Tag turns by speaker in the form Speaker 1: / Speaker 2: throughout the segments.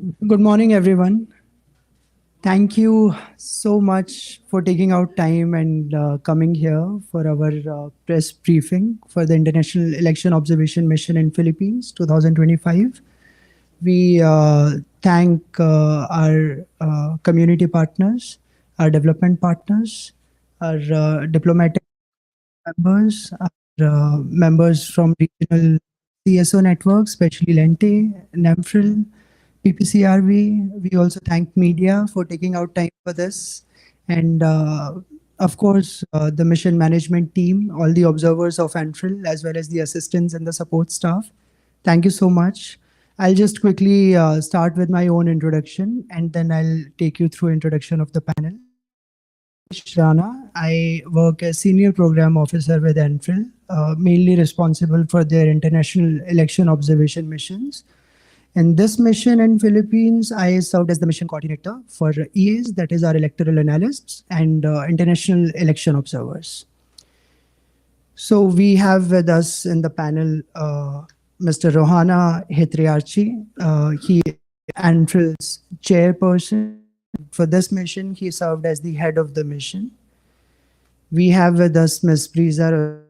Speaker 1: Good morning, everyone. Thank you so much for taking out time and coming here for our press briefing for the International Election Observation Mission in Philippines 2025. We thank our community partners, our development partners, our diplomatic members, our members from regional CSO networks, especially Lente, NAMFREL, PPCRV. We also thank media for taking out time for this. And of course, the mission management team, all the observers of ANFREL, as well as the assistants and the support staff. Thank you so much. I'll just quickly start with my own introduction, and then I'll take you through introduction of the panel. Rana. I work as Senior Program Officer with ANFREL, mainly responsible for their international election observation missions. In this mission in Philippines, I served as the mission coordinator for EAs, that is our electoral analysts, and international election observers. So we have with us in the panel Mr. Rohana Hetriarchi. He is ANFREL's chairperson. For this mission, he served as the head of the mission. We have with us Ms. Priza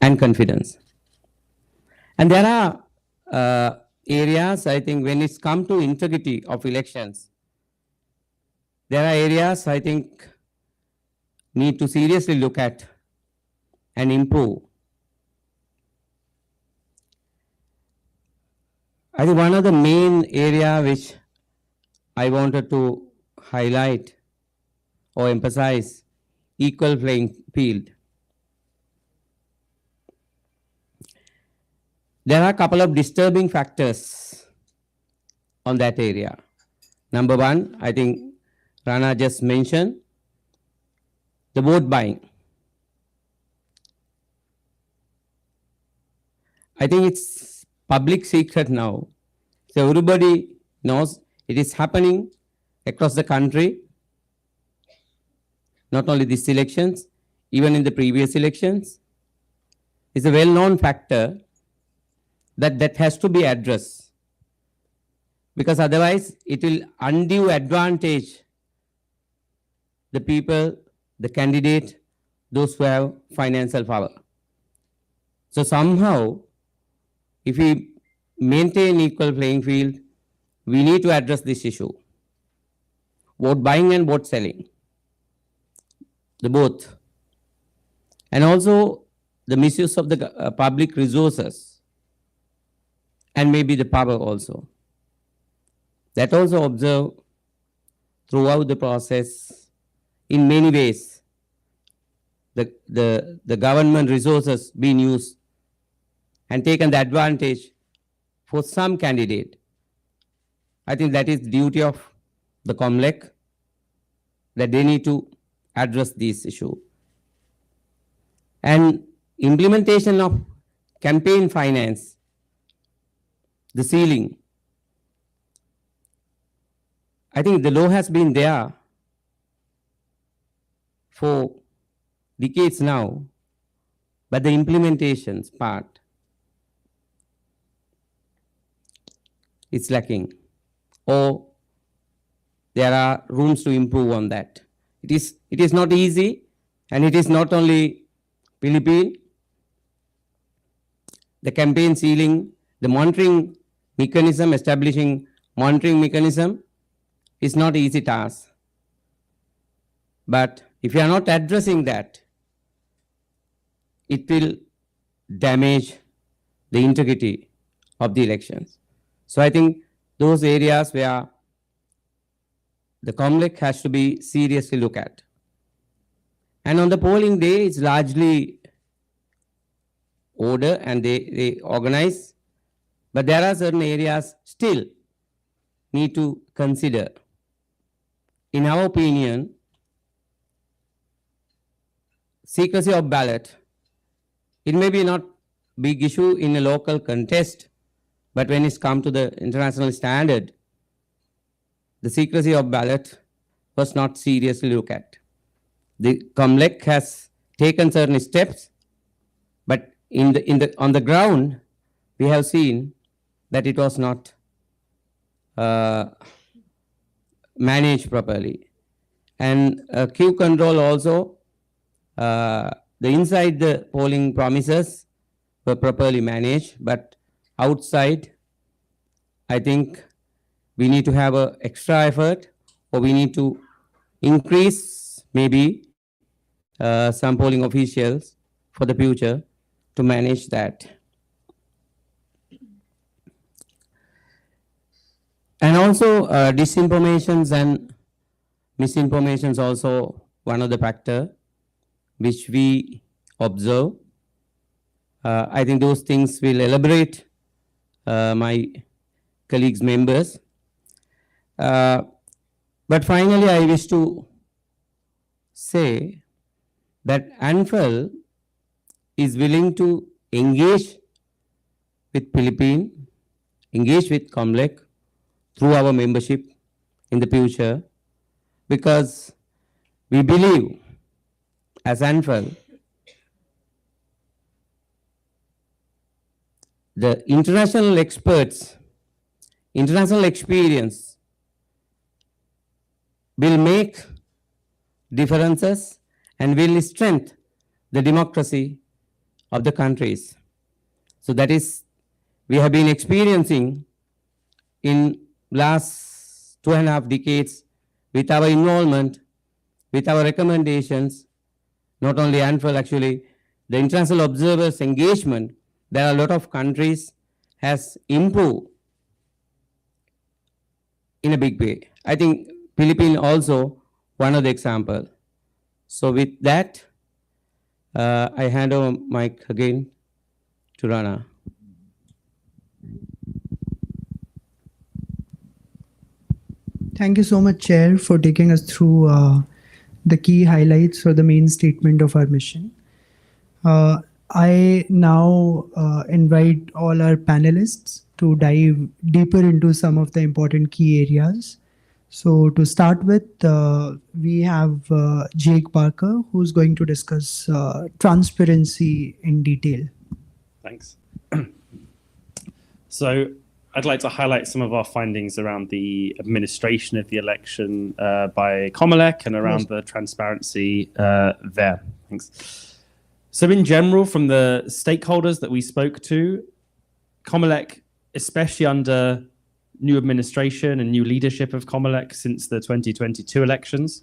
Speaker 2: and confidence. And there are areas, I think, when it's come to integrity of elections, there are areas I think need to seriously look at and improve. I think one of the main area which I wanted to highlight or emphasize, equal playing field. There are a couple of disturbing factors on that area. Number one, I think Rana just mentioned, the vote buying. I think it's public secret now. So everybody knows it is happening across the country, not only these elections, even in the previous elections. It's a well-known factor that has to be addressed, because otherwise it will undue advantage the people, the candidate, those who have financial power. So somehow, if we maintain equal playing field, we need to address this issue. Vote buying and vote selling, the both. And also the misuse of the public resources, and maybe the power also. That also observed throughout the process in many ways. The government resources being used and taken the advantage for some candidate. I think that is the duty of the COMLEC, that they need to address this issue. And implementation of campaign finance, the ceiling. I think the law has been there for decades now, but the implementations part is lacking, or there are rooms to improve on that. It is not easy, and it is not only Philippine. The campaign ceiling, the monitoring mechanism, establishing monitoring mechanism is not an easy task. But if you are not addressing that, it will damage the integrity of the elections. So I think those areas where the COMLEC has to be seriously looked at. And on the polling day, it's largely order and they organize, but there are certain areas still need to consider. In our opinion, secrecy of ballot, it may be not big issue in a local contest, but when it's come to the international standard, the secrecy of ballot was not seriously looked at. The COMLEC has taken certain steps, but on the ground, we have seen that it was not managed properly. And queue control also, the inside the polling promises were properly managed, but outside, I think we need to have an extra effort, or we need to increase maybe some polling officials for the future to manage that. And also disinformations and misinformations also one of the factor which we observe. I think those things will elaborate my colleagues, members. But finally, I wish to say that ANFREL is willing to engage with Philippine, engage with COMLEC through our membership in the future, because we believe as ANFREL, the international experts, international experience will make differences and will strengthen the democracy of the countries. So that is, we have been experiencing in last 2.5 decades with our involvement, with our recommendations, not only ANFREL actually, the international observers' engagement, there are a lot of countries has improved in a big way. I think Philippines also one of the example. So with that, I hand over mic again to Rana.
Speaker 1: Thank you so much, Chair, for taking us through the key highlights or the main statement of our mission. I now invite all our panelists to dive deeper into some of the important key areas. So, to start with, we have Jake Parker, who's going to discuss transparency in detail.
Speaker 3: Thanks. So I'd like to highlight some of our findings around the administration of the election by COMELEC and around the transparency there. Thanks. So in general, from the stakeholders that we spoke to, COMELEC, especially under new administration and new leadership of COMELEC since the 2022 elections,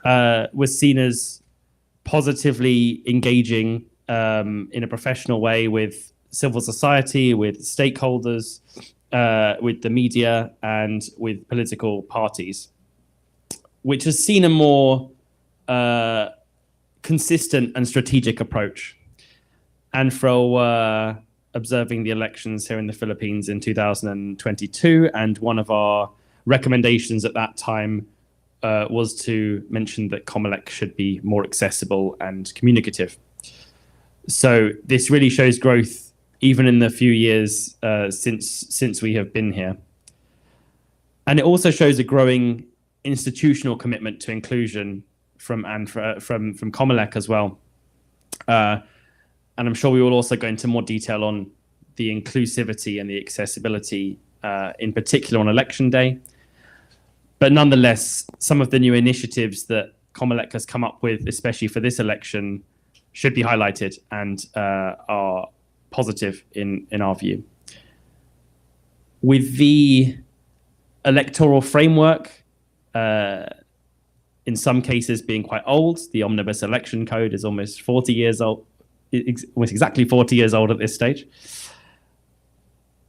Speaker 3: was seen as positively engaging in a professional way with civil society, with stakeholders, with the media, and with political parties, which has seen a more consistent and strategic approach. ANFREL were observing the elections here in the Philippines in 2022, and one of our recommendations at that time was to mention that COMELEC should be more accessible and communicative. So this really shows growth even in the few years since we have been here. And it also shows a growing institutional commitment to inclusion from COMELEC as well. And I'm sure we will also go into more detail on the inclusivity and the accessibility, in particular on election day. But nonetheless, some of the new initiatives that COMELEC has come up with, especially for this election, should be highlighted and are positive in our view. With the electoral framework, in some cases being quite old, the Omnibus Election Code is almost 40 years old, almost exactly 40 years old at this stage.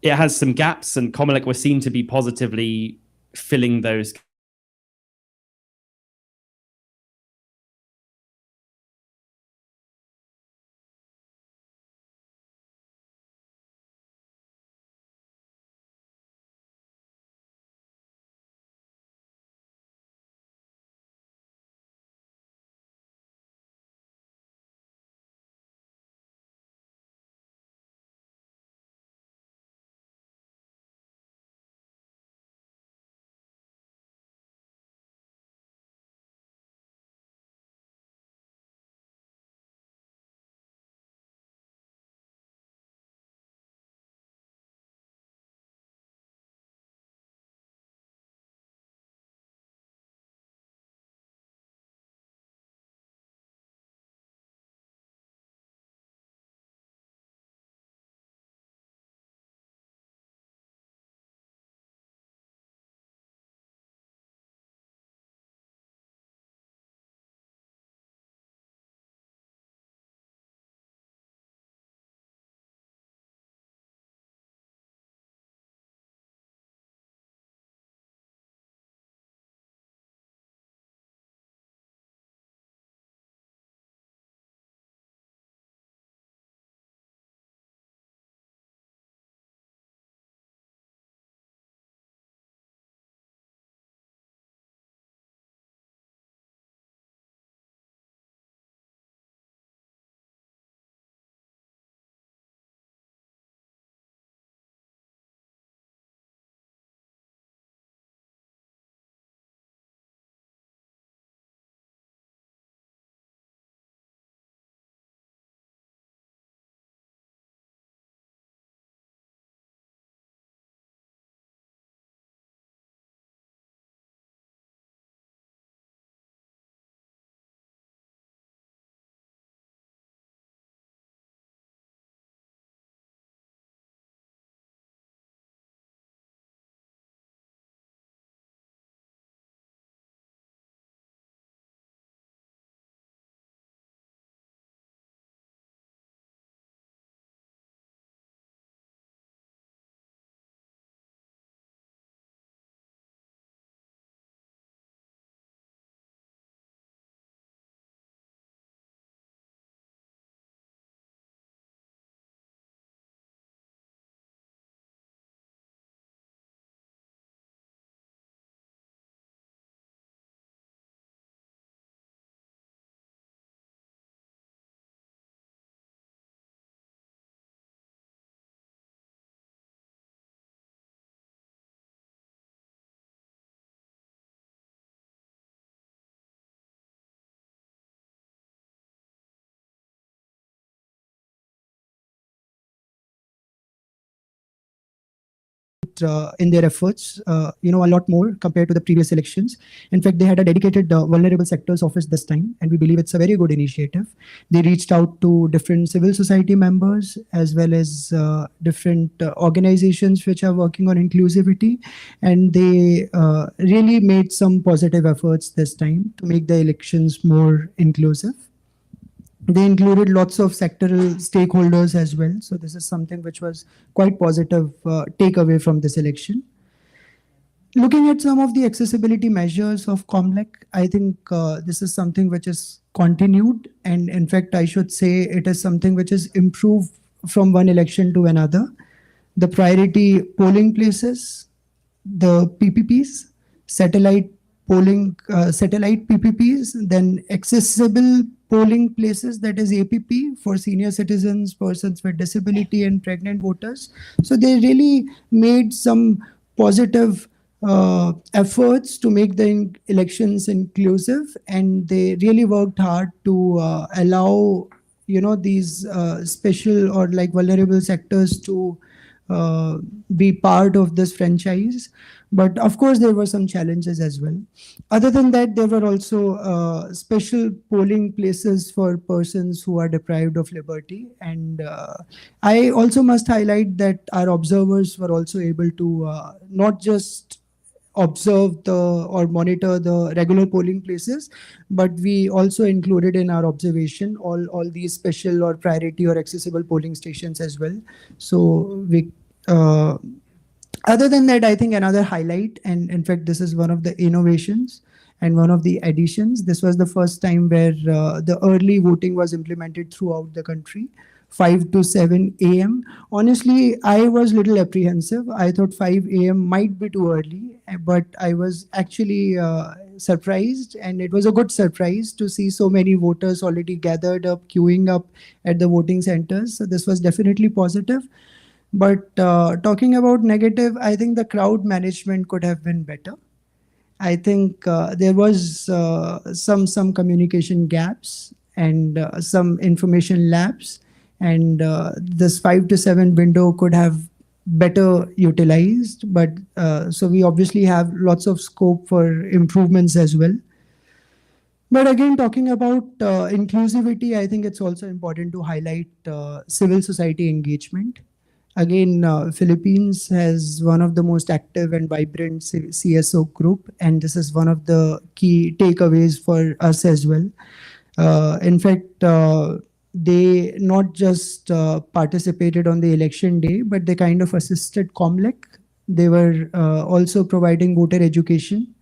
Speaker 3: It has some gaps, and COMELEC was seen to be positively filling those
Speaker 1: in their efforts, a lot more compared to the previous elections. In fact, they had a dedicated vulnerable sectors office this time, and we believe it's a very good initiative. They reached out to different civil society members as well as different organizations which are working on inclusivity, and they really made some positive efforts this time to make the elections more inclusive. They included lots of sectoral stakeholders as well. So this is something which was quite positive takeaway from this election. Looking at some of the accessibility measures of COMLEC, I think this is something which is continued. And in fact, I should say it is something which is improved from one election to another. The priority polling places, the PPPs, satellite PPPs, then accessible polling places, that is APP, for senior citizens, persons with disability, and pregnant voters. So they really made some positive efforts to make the elections inclusive, and they really worked hard to allow these special or like vulnerable sectors to be part of this franchise. But of course, there were some challenges as well. Other than that, there were also special polling places for persons who are deprived of liberty. And I also must highlight that our observers were also able to not just observe or monitor the regular polling places, but we also included in our observation all these special or priority or accessible polling stations as well. So we other than that, I think another highlight, and in fact this is one of the innovations and one of the additions, this was the first time where the early voting was implemented throughout the country, 5 to 7 a.m. Honestly, I was a little apprehensive. I thought 5 a.m. might be too early, but I was actually surprised, and it was a good surprise to see so many voters already gathered up, queuing up at the voting centers. So this was definitely positive. But talking about negative, I think the crowd management could have been better. I think there was some communication gaps and some information lapse, and this 5 to 7 window could have better utilized. But so we obviously have lots of scope for improvements as well. But again, talking about inclusivity, I think it's also important to highlight civil society engagement. Again, Philippines has one of the most active and vibrant CSO group, and this is one of the key takeaways for us as well. In fact, they not just participated on the election day, but they kind of assisted COMLEC. They were also providing voter education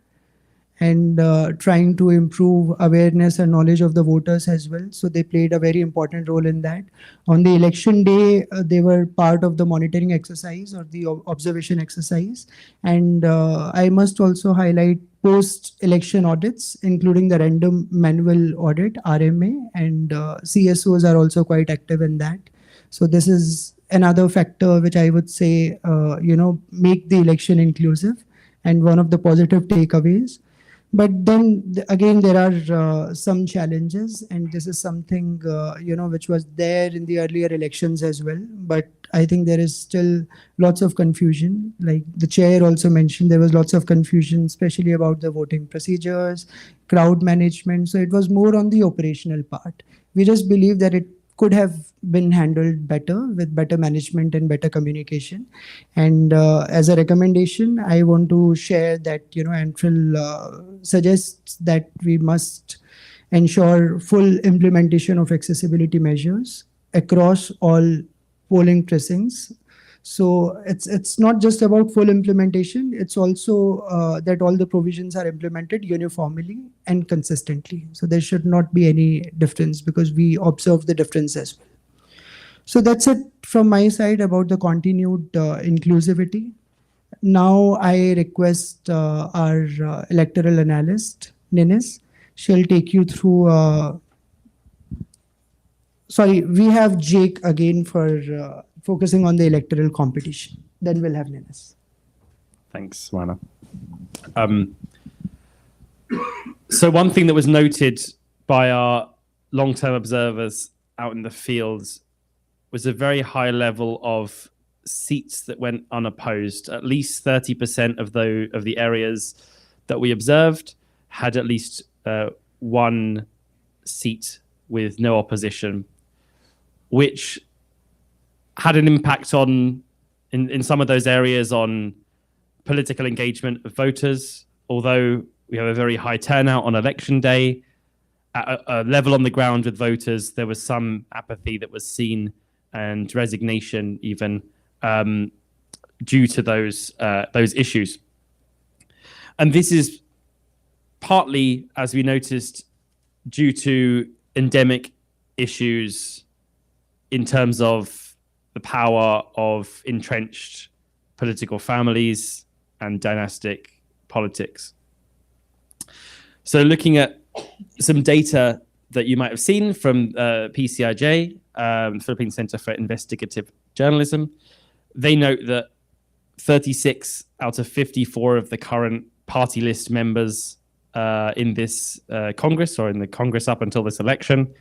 Speaker 1: and trying to improve awareness and knowledge of the voters as well. So they played a very important role in that. On the election day, they were part of the monitoring exercise or the observation exercise. And I must also highlight post-election audits, including the random manual audit, RMA, and CSOs are also quite active in that. So this is another factor which I would say, make the election inclusive and one of the positive takeaways. But then again, there are some challenges, and this is something which was there in the earlier elections as well. But I think there is still lots of confusion. Like the chair also mentioned, there was lots of confusion, especially about the voting procedures, crowd management. So it was more on the operational part. We just believe that it could have been handled better with better management and better communication. And as a recommendation, I want to share that, ANFREL suggests that we must ensure full implementation of accessibility measures across all polling precincts. So it's not just about full implementation, it's also that all the provisions are implemented uniformly and consistently. So there should not be any difference, because we observe the difference as well. So that's it from my side about the continued inclusivity. Now I request our electoral analyst, Ninis. She'll take you through sorry, we have Jake again for focusing on the electoral competition. Then we'll have Ninis.
Speaker 3: Thanks, Mana. So one thing that was noted by our long-term observers out in the fields was a very high level of seats that went unopposed. At least 30% of the areas that we observed had at least one seat with no opposition, which had an impact on, in some of those areas, on political engagement of voters. Although we have a very high turnout on election day, at a level on the ground with voters, there was some apathy that was seen and resignation even due to those issues. And this is partly, as we noticed, due to endemic issues in terms of the power of entrenched political families and dynastic politics. So looking at some data that you might have seen from PCIJ, Philippine Center for Investigative Journalism, they note that 36 out of 54 of the current party list members in this Congress, or in the Congress up until this election,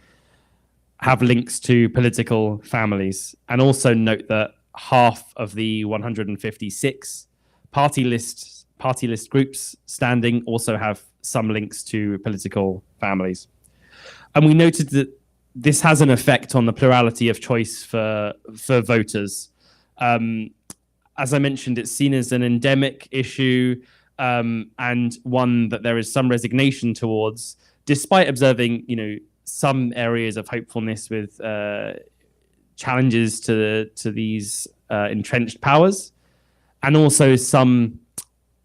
Speaker 3: have links to political families. And also note that half of the 156 party list groups standing also have some links to political families. And we noted that this has an effect on the plurality of choice for voters. As I mentioned, it's seen as an endemic issue, and one that there is some resignation towards, despite observing, some areas of hopefulness with challenges to these entrenched powers, and also some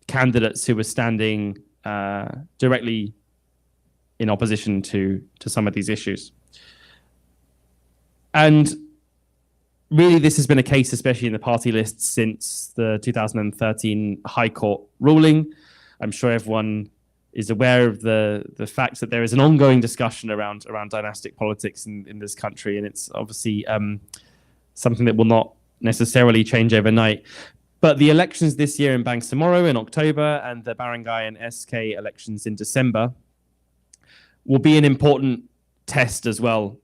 Speaker 3: candidates who were standing directly in opposition to some of these issues. And really, this has been a case, especially in the party list, since the 2013 High Court ruling. I'm sure everyone is aware of the fact that there is an ongoing discussion around dynastic politics in this country, and it's obviously something that will not necessarily change overnight. But the elections this year in Bangsamoro in October and the barangay and SK elections in December will be an important test as well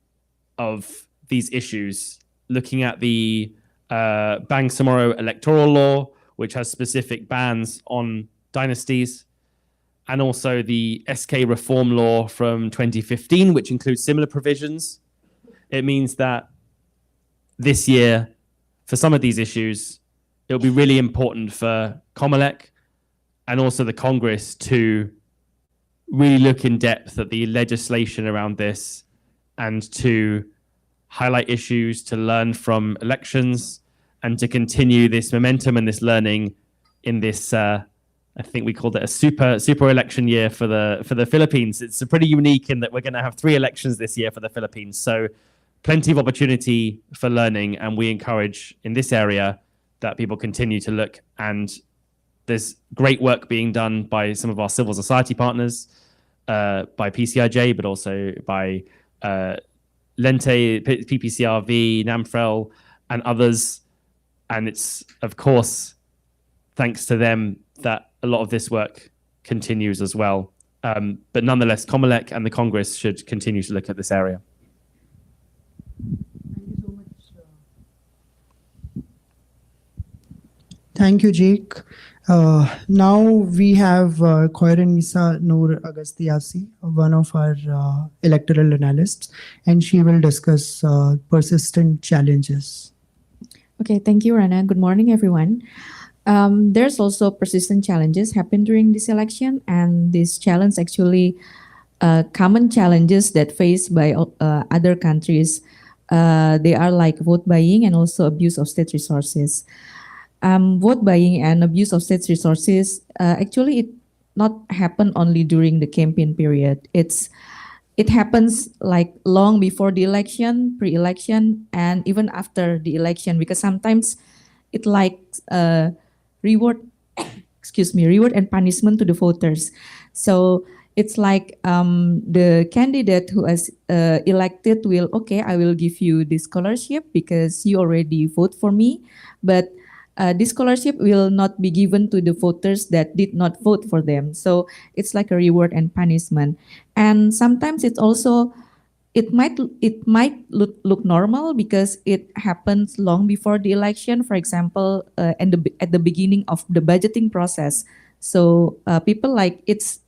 Speaker 3: of these issues, looking at the Bangsamoro electoral law, which has specific bans on dynasties, and also the SK reform law from 2015, which includes similar provisions. It means that this year, for some of these issues, it'll be really important for COMELEC and also the Congress to really look in depth at the legislation around this and to highlight issues, to learn from elections, and to continue this momentum and this learning in this, I think we called it a super election year for the Philippines. It's pretty unique in that we're going to have 3 elections this year for the Philippines. So plenty of opportunity for learning, and we encourage in this area that people continue to look. And there's great work being done by some of our civil society partners, by PCIJ, but also by Lente, PPCRV, ANFREL, and others. And it's, of course, thanks to them that a lot of this work continues as well. But nonetheless, COMELEC and the Congress should continue to look at this area.
Speaker 1: Thank you, Jake. Now we have Khoiranisa Noor Agastiasi, one of our electoral analysts, and she will discuss persistent challenges.
Speaker 4: Okay, thank you, Rana. Good morning, everyone. There's also persistent challenges happen during this election, and these challenges actually common challenges that faced by other countries. They are like vote buying and also abuse of state resources. Vote buying and abuse of state resources actually it not happen only during the campaign period. It happens like long before the election, pre-election, and even after the election, because sometimes it like reward reward and punishment to the voters. So it's like the candidate who is elected will, okay, I will give you this scholarship because you already vote for me, but this scholarship will not be given to the voters that did not vote for them. So it's like a reward and punishment. And sometimes it's also it might look normal because it happens long before the election. For example, at the beginning of the budgeting process. So people like it's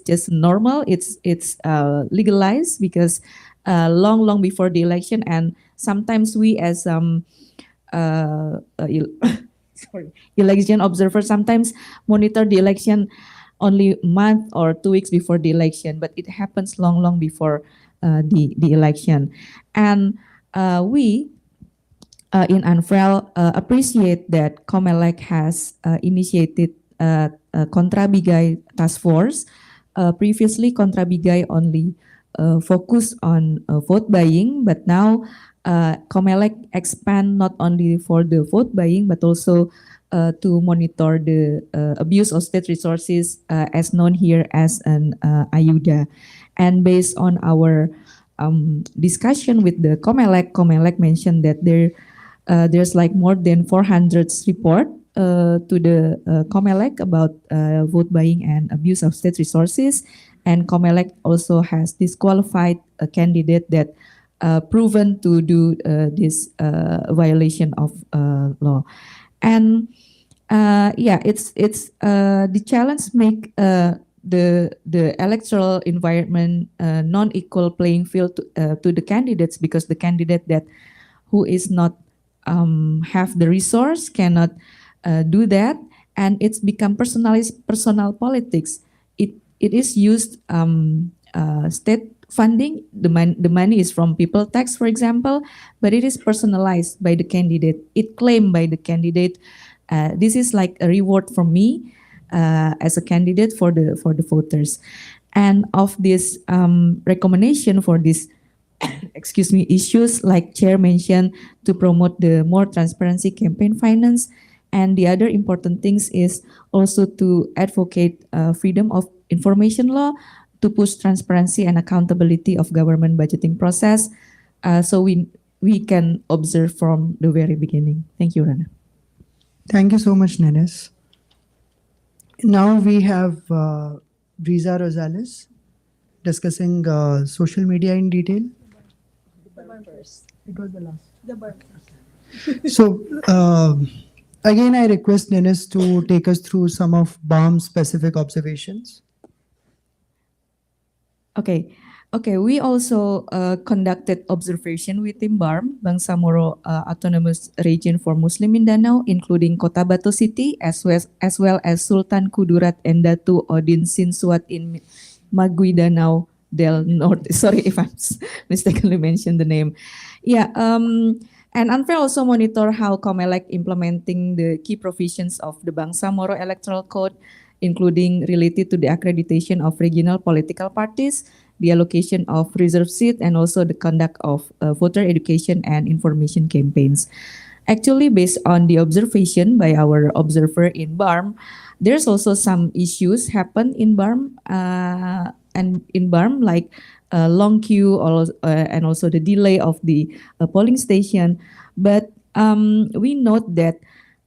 Speaker 4: just normal. It's legalized because long before the election, and sometimes we as sorry, election observers sometimes monitor the election only a month or 2 weeks before the election, but it happens long before the election. And we in ANFREL appreciate that COMELEC has initiated Contra Bigay Task Force. Previously, Contra Bigay only focused on vote buying, but now COMELEC expand not only for the vote buying, but also to monitor the abuse of state resources, as known here as an AYUDA. And based on our discussion with the COMELEC mentioned that there's like more than 400 report to the COMELEC about vote buying and abuse of state resources. And COMELEC also has disqualified a candidate that proven to do this violation of law. And it's the challenge make the electoral environment non-equal playing field to the candidates, because the candidate that who is not have the resource cannot do that, and it's become personal politics. It is used state funding. The money is from people tax, for example, but it is personalized by the candidate. It claimed by the candidate. This is like a reward from me as a candidate for the voters. And of this recommendation for this issues, like Chair mentioned, to promote the more transparency campaign finance. And the other important things is also to advocate freedom of information law, to push transparency and accountability of government budgeting process. So we can observe from the very beginning. Thank you, Rana.
Speaker 1: Thank you so much, Nenes. Now we have Riza Rosales discussing social media in detail. It was the last. So again, I request Nenes to take us through some of BAM's specific observations.
Speaker 4: Okay. We also conducted observation within BARM, Bangsamoro Autonomous Region for Muslim Mindanao, including Kota Batu City, as well as Sultan Kudurat and Datu Odin Sinsuat in Maguindanao del Norte. Sorry if I mistakenly mentioned the name. Yeah. And ANFREL also monitor how COMELEC implementing the key provisions of the Bangsamoro Electoral Code, including related to the accreditation of regional political parties, the allocation of reserve seat, and also the conduct of voter education and information campaigns. Actually, based on the observation by our observer in BARM, there's also some issues happen in BARM, like long queue and also the delay of the polling station. But we note that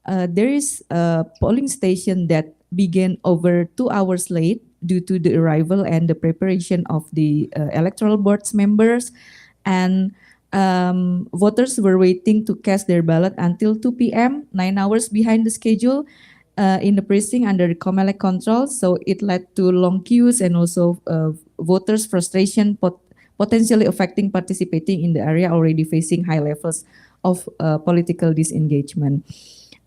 Speaker 4: there is a polling station that began over 2 hours late due to the arrival and the preparation of the electoral board's members, and voters were waiting to cast their ballot until 2 p.m., 9 hours behind the schedule in the precinct under the COMELEC control. So it led to long queues and also voters' frustration, potentially affecting participating in the area already facing high levels of political disengagement.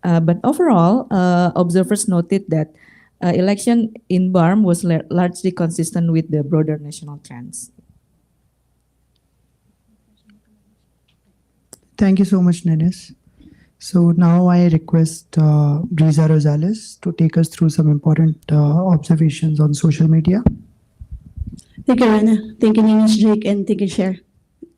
Speaker 4: But overall, observers noted that election in BARM was largely consistent with the broader national trends.
Speaker 1: Thank you so much, Nenes. So now I request Riza Rosales to take us through some important observations on social media.
Speaker 5: Thank you, Rana. Thank you, Nenes, Jake, and thank you, Chair.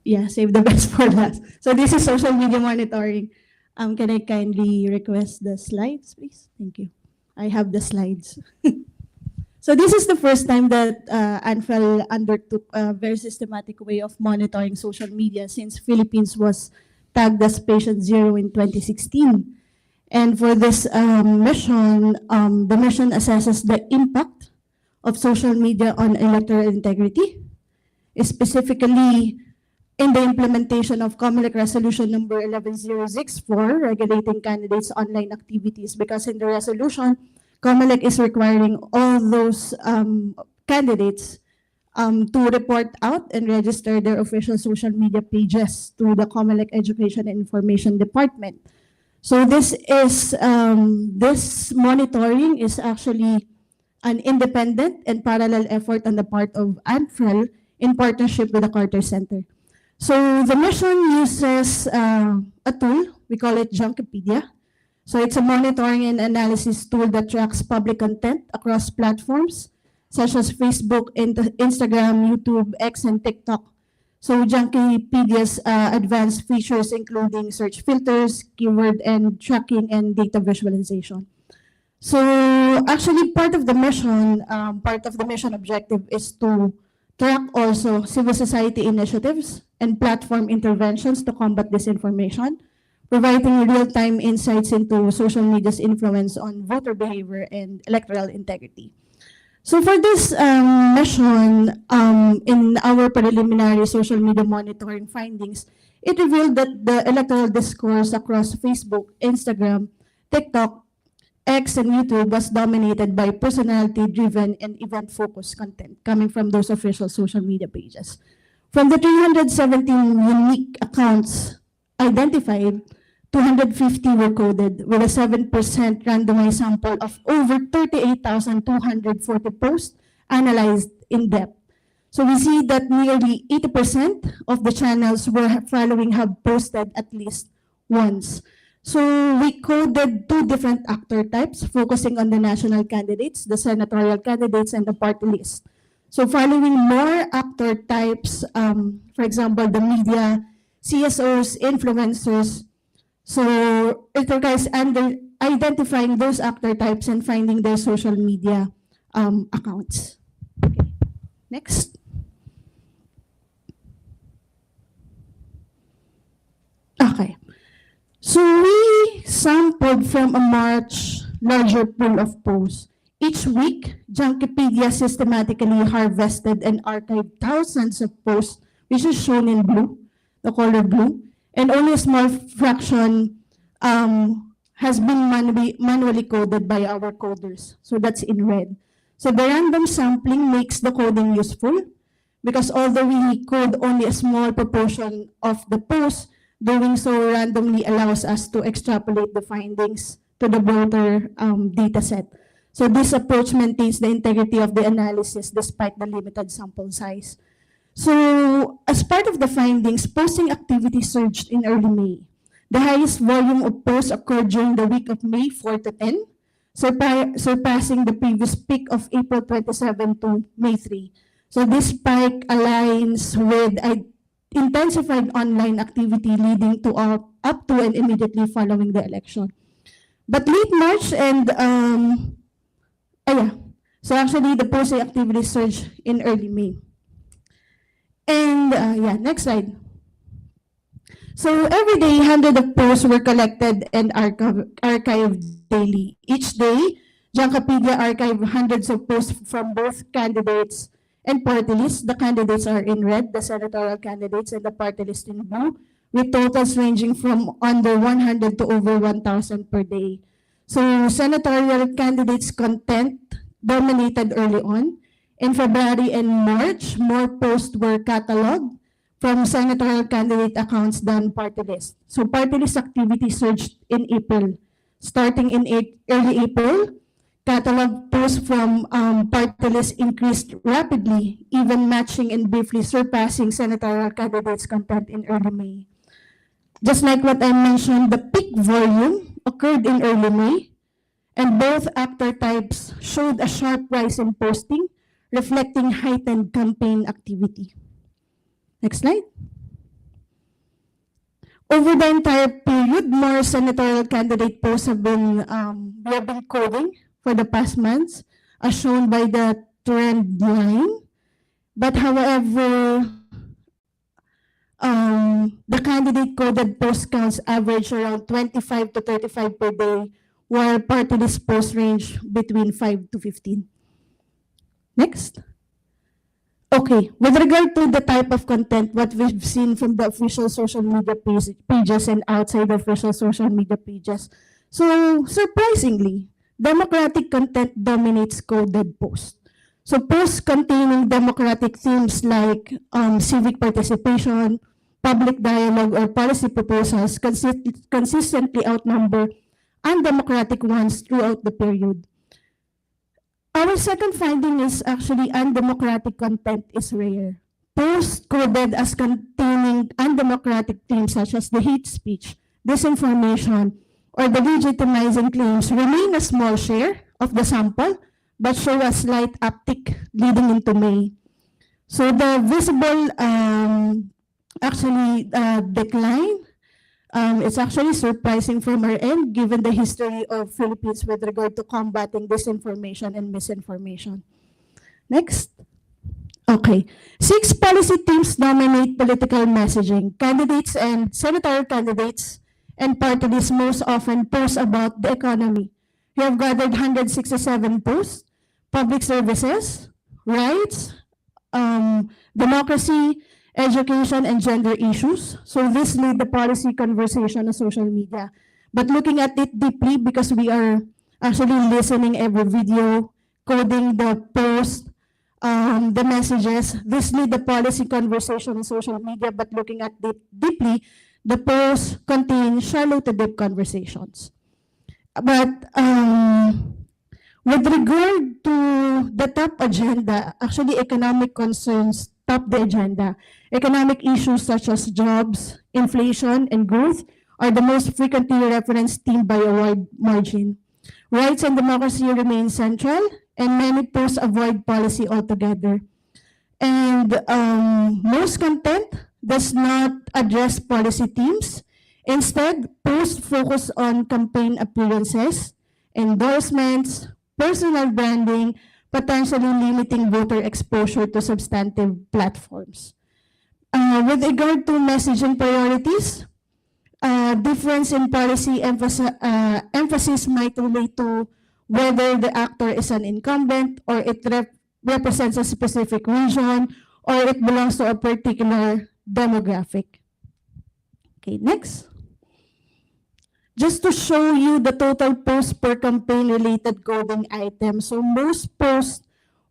Speaker 5: Yeah, save the best for last. So this is social media monitoring. Can I kindly request the slides, please? Thank you. I have the slides. So this is the first time that ANFREL undertook a very systematic way of monitoring social media since Philippines was tagged as patient zero in 2016. And for this mission, the mission assesses the impact of social media on electoral integrity, specifically in the implementation of COMELEC Resolution number 11064, regulating candidates' online activities, because in the resolution, COMELEC is requiring all those candidates to report out and register their official social media pages to the COMELEC Education and Information Department. So this monitoring is actually an independent and parallel effort on the part of ANFREL in partnership with the Carter Center. So the mission uses a tool, we call it Junkipedia. So it's a monitoring and analysis tool that tracks public content across platforms such as Facebook, Instagram, YouTube, X, and TikTok. So Junkipedia's advanced features including search filters, keyword and tracking, and data visualization. So actually part of the mission objective is to track also civil society initiatives and platform interventions to combat disinformation, providing real-time insights into social media's influence on voter behavior and electoral integrity. So for this mission, in our preliminary social media monitoring findings, it revealed that the electoral discourse across Facebook, Instagram, TikTok, X, and YouTube was dominated by personality-driven and event-focused content coming from those official social media pages. From the 317 unique accounts identified, 250 were coded with a 7% randomized sample of over 38,240 posts analyzed in depth. So we see that nearly 80% of the channels we're following have posted at least once. So we coded two different actor types, focusing on the national candidates, the senatorial candidates, and the party list. So following more actor types, for example, the media, CSOs, influencers. So it requires identifying those actor types and finding their social media accounts. Okay. Next. Okay. So we sampled from a much larger pool of posts. Each week, Junkipedia systematically harvested and archived thousands of posts, which is shown in blue, the color blue, and only a small fraction has been manually coded by our coders. So that's in red. So the random sampling makes the coding useful because although we code only a small proportion of the posts, doing so randomly allows us to extrapolate the findings to the broader data set. So this approach maintains the integrity of the analysis despite the limited sample size. So as part of the findings, posting activity surged in early May. The highest volume of posts occurred during the week of May 4 to 10, surpassing the previous peak of April 27 to May 3. So this spike aligns with intensified online activity leading to up to and immediately following the election. But late March and so actually the posting activity surged in early May. And next slide. So every day, hundreds of posts were collected and archived daily. Each day, Junkipedia archived hundreds of posts from both candidates and party lists. The candidates are in red, the senatorial candidates, and the party list in blue, with totals ranging from under 100 to over 1,000 per day. So senatorial candidates' content dominated early on. In February and March, more posts were cataloged from senatorial candidate accounts than party list. So party list activity surged in April. Starting in early April, catalog posts from party list increased rapidly, even matching and briefly surpassing senatorial candidates' content in early May. Just like what I mentioned, the peak volume occurred in early May, and both actor types showed a sharp rise in posting, reflecting heightened campaign activity. Next slide. Over the entire period, more senatorial candidate posts have been coding for the past months, as shown by the trend line. But however, the candidate coded post counts average around 25 to 35 per day, while party list posts range between 5 to 15. Next. Okay, with regard to the type of content, what we've seen from the official social media pages and outside the official social media pages. So, surprisingly, democratic content dominates coded posts. So, posts containing democratic themes like civic participation, public dialogue, or policy proposals consistently outnumber undemocratic ones throughout the period. Our second finding is actually undemocratic content is rare. Posts coded as containing undemocratic themes such as the hate speech, disinformation, or the legitimizing claims remain a small share of the sample but show a slight uptick leading into May. So the visible decline it's actually surprising from our end given the history of Philippines with regard to combating disinformation and misinformation. Next. Okay. 6 policy teams dominate political messaging. Candidates and senatorial candidates and party lists most often post about the economy. We have gathered 167 posts, public services, rights, democracy, education, and gender issues. So this lead the policy conversation on social media. But looking at it deeply, because we are actually listening every video, coding the post, the messages, this lead the policy conversation on social media. But looking at it deeply, the posts contain shallow to deep conversations. But with regard to the top agenda, actually economic concerns top the agenda. Economic issues such as jobs, inflation, and growth are the most frequently referenced theme by a wide margin. Rights and democracy remain central, and many posts avoid policy altogether. And most content does not address policy themes. Instead, posts focus on campaign appearances, endorsements, personal branding, potentially limiting voter exposure to substantive platforms. With regard to messaging priorities, difference in policy emphasis might relate to whether the actor is an incumbent or it represents a specific region or it belongs to a particular demographic. Okay, next. Just to show you the total posts per campaign related coding items. So most posts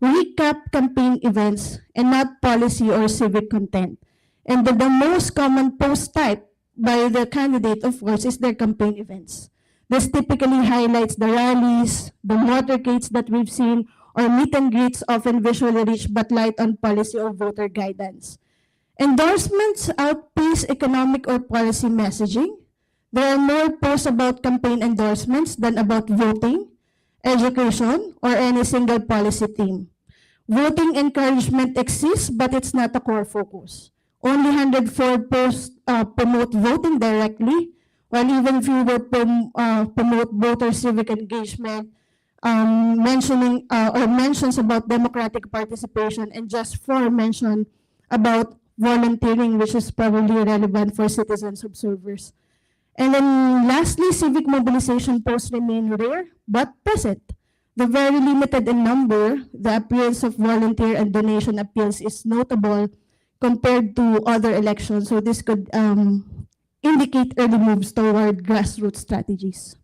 Speaker 5: recap campaign events and not policy or civic content. And the most common post type by the candidate, of course, is their campaign events. This typically highlights the rallies, the motorcades that we've seen, or meet and greets often visually rich but light on policy or voter guidance. Endorsements outpace economic or policy messaging. There are more posts about campaign endorsements than about voting, education, or any single policy theme. Voting encouragement exists, but it's not a core focus. Only 104 posts promote voting directly, while even fewer promote voter civic engagement, mentions about democratic participation, and just 4 mention about volunteering, which is probably relevant for citizens observers. And then lastly, civic mobilization posts remain rare but present. The very limited in number, the appearance of volunteer and donation appeals is notable compared to other elections. So this could indicate early moves toward grassroots strategies.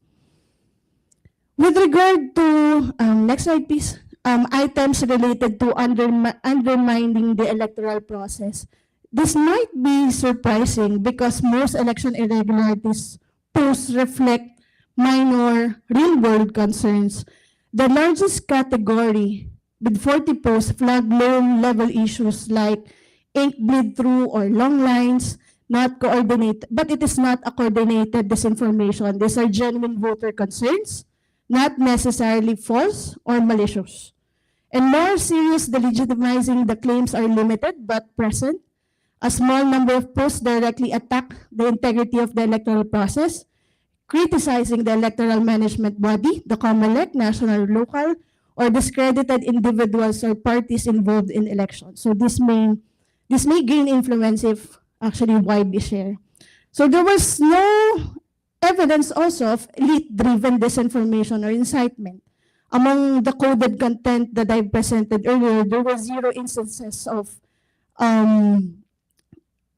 Speaker 5: With regard to, next slide please, items related to undermining the electoral process. This might be surprising because most election irregularities posts reflect minor real-world concerns. The largest category with 40 posts flag low-level issues like ink bleed through or long lines, not coordinated, but it is not a coordinated disinformation. These are genuine voter concerns, not necessarily false or malicious. And more serious, the legitimizing the claims are limited but present. A small number of posts directly attack the integrity of the electoral process, criticizing the electoral management body, the COMELEC, national or local, or discredited individuals or parties involved in elections. So this may gain influence if actually widely shared. So there was no evidence also of elite-driven disinformation or incitement. among the coded content that I presented earlier, there were 0 instances of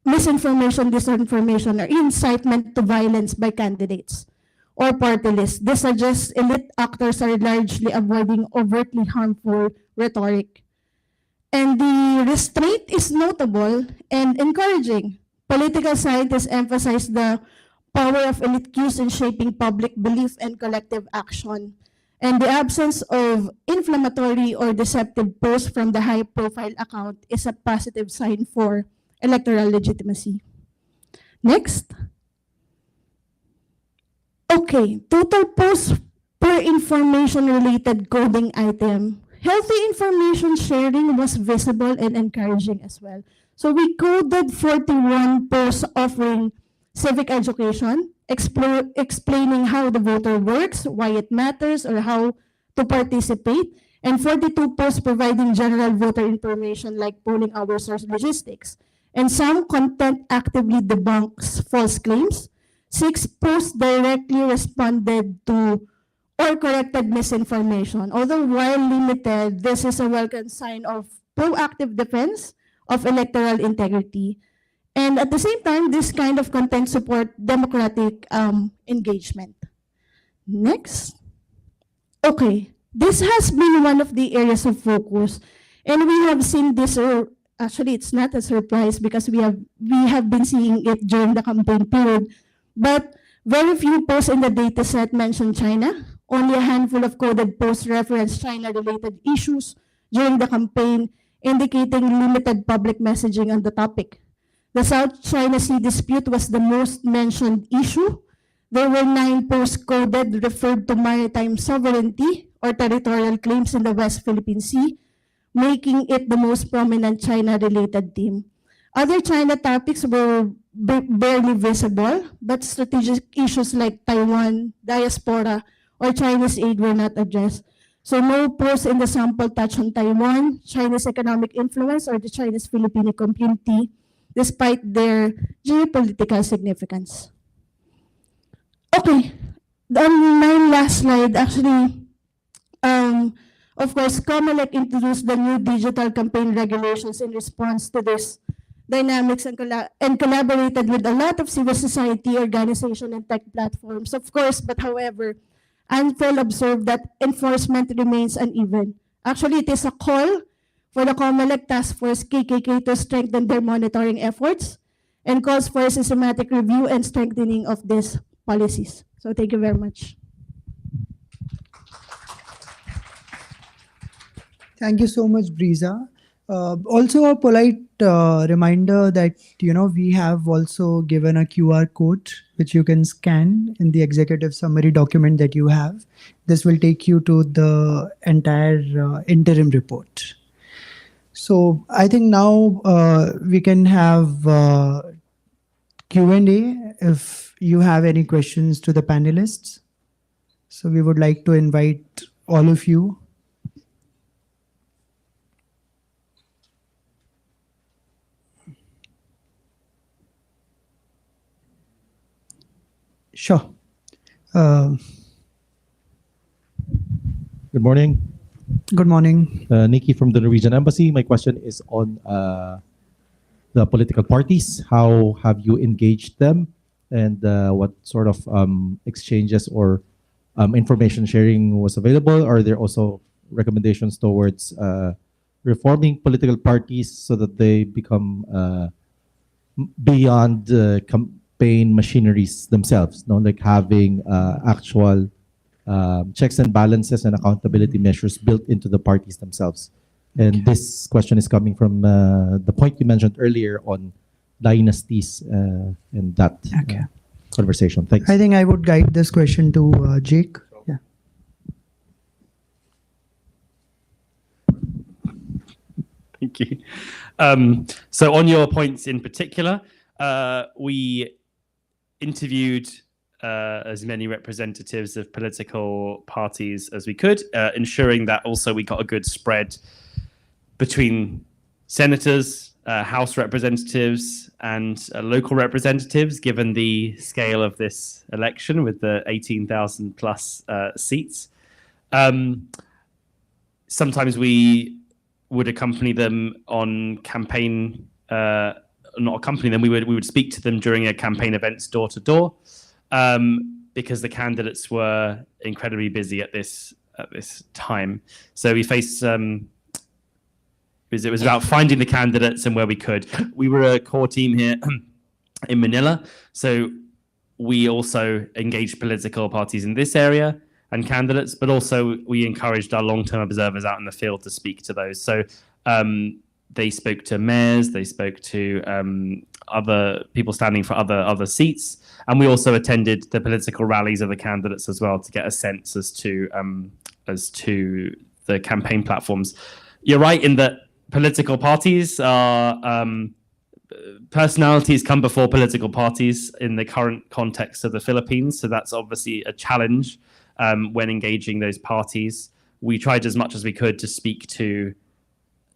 Speaker 5: misinformation, disinformation, or incitement to violence by candidates or party lists. This suggests elite actors are largely avoiding overtly harmful rhetoric. And the restraint is notable and encouraging. Political scientists emphasize the power of elite cues in shaping public belief and collective action. And the absence of inflammatory or deceptive posts from the high-profile account is a positive sign for electoral legitimacy. Next. Okay, total posts per information-related coding item. Healthy information sharing was visible and encouraging as well. So we coded 41 posts offering civic education, explaining how the voter works, why it matters, or how to participate, and 42 posts providing general voter information like polling hours or logistics. And some content actively debunks false claims. 6 posts directly responded to or corrected misinformation. Although while limited, this is a welcome sign of proactive defense of electoral integrity. And at the same time, this kind of content support democratic engagement. Next. Okay, this has been one of the areas of focus, and we have seen this, or actually it's not a surprise because we have been seeing it during the campaign period, but very few posts in the dataset mention China. Only a handful of coded posts reference China-related issues during the campaign, indicating limited public messaging on the topic. The South China Sea dispute was the most mentioned issue. There were 9 posts coded referred to maritime sovereignty or territorial claims in the West Philippine Sea, making it the most prominent China-related theme. Other China topics were barely visible, but strategic issues like Taiwan, diaspora, or Chinese aid were not addressed. So no post in the sample touch on Taiwan, China's economic influence, or the Chinese Filipino community, despite their geopolitical significance. Okay, on my last slide, actually, of course, COMELEC introduced the new digital campaign regulations in response to this dynamics and collaborated with a lot of civil society organization and tech platforms, of course, but however, ANFREL observed that enforcement remains uneven. Actually, it is a call for the COMELEC Task Force KKK to strengthen their monitoring efforts and calls for a systematic review and strengthening of these policies. So thank you very much.
Speaker 1: Thank you so much, Breeza. Also a polite reminder that, we have also given a QR code which you can scan in the executive summary document that you have. This will take you to the entire interim report. So I think now we can have Q&A if you have any questions to the panelists. So we would like to invite all of you. Sure.
Speaker 6: Good morning.
Speaker 1: Good morning.
Speaker 6: Nikki from the Norwegian Embassy. My question is on the political parties. How have you engaged them, and what sort of exchanges or information sharing was available? Are there also recommendations towards reforming political parties so that they become beyond campaign machineries themselves, like having actual checks and balances and accountability measures built into the parties themselves? And this question is coming from the point you mentioned earlier on dynasties and that conversation. Thanks.
Speaker 1: I think I would guide this question to Jake. Yeah.
Speaker 3: Thank you. So on your points in particular, we interviewed as many representatives of political parties as we could, ensuring that also we got a good spread between senators, House representatives, and local representatives, given the scale of this election with the 18,000 plus seats. Sometimes we would accompany them on campaign, not accompany them. We would speak to them during a campaign events door to door, because the candidates were incredibly busy at this time. So we faced it was about finding the candidates and where we could. We were a core team here in Manila, so we also engaged political parties in this area and candidates, but also we encouraged our long-term observers out in the field to speak to those. So they spoke to mayors, they spoke to other people standing for other seats, and we also attended the political rallies of the candidates as well to get a sense as to the campaign platforms. You're right in that political parties are personalities come before political parties in the current context of the Philippines. So that's obviously a challenge when engaging those parties. We tried as much as we could to speak to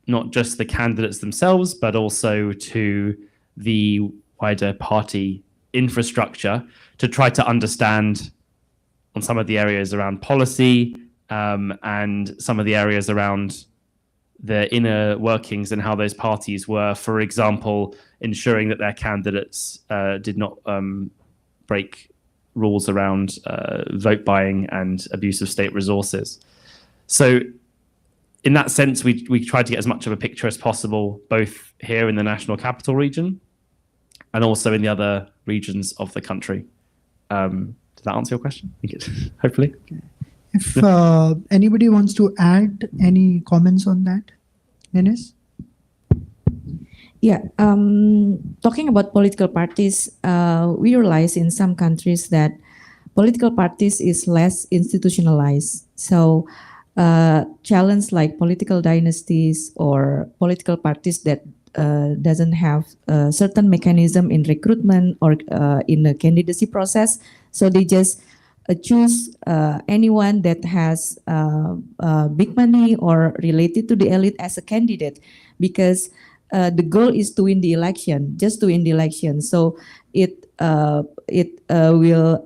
Speaker 3: not just the candidates themselves, but also to the wider party infrastructure to try to understand on some of the areas around policy and some of the areas around the inner workings and how those parties were, for example, ensuring that their candidates did not break rules around vote buying and abuse of state resources. So in that sense, we tried to get as much of a picture as possible, both here in the National Capital Region and also in the other regions of the country. Did that answer your question? Hopefully.
Speaker 1: If anybody wants to add any comments on that, Dennis?
Speaker 4: Yeah, talking about political parties, we realize in some countries that political parties is less institutionalized. So challenge like political dynasties or political parties that doesn't have a certain mechanism in recruitment or in the candidacy process. So they just choose anyone that has big money or related to the elite as a candidate, because the goal is to win the election, just to win the election. So it will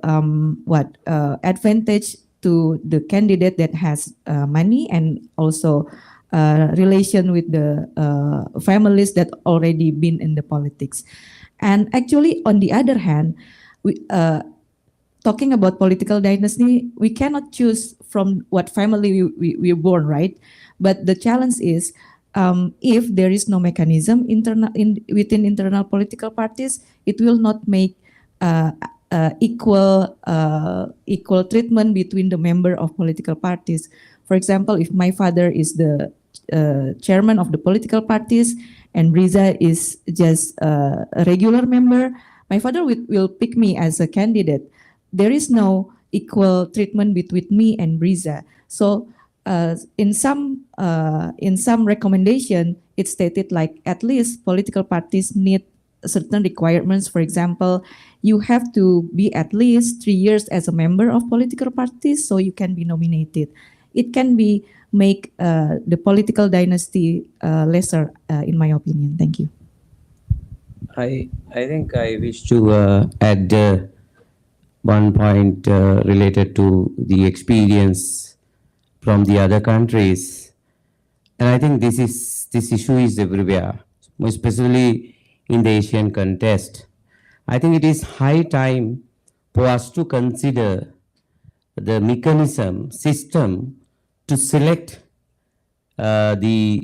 Speaker 4: advantage to the candidate that has money and also relation with the families that already been in the politics. And actually, on the other hand, we talking about political dynasty, we cannot choose from what family we're born, right? But the challenge is, if there is no mechanism within internal political parties, it will not make equal treatment between the member of political parties. For example, if my father is the chairman of the political parties and Riza is just a regular member, my father will pick me as a candidate. There is no equal treatment between me and Riza. So in some recommendation, it stated like at least political parties need certain requirements. For example, you have to be at least 3 years as a member of political parties so you can be nominated. It can be make the political dynasty lesser, in my opinion. Thank you.
Speaker 2: I think I wish to add one point related to the experience from the other countries, and I think this issue is everywhere, especially in the Asian context. I think it is high time for us to consider the mechanism, system to select the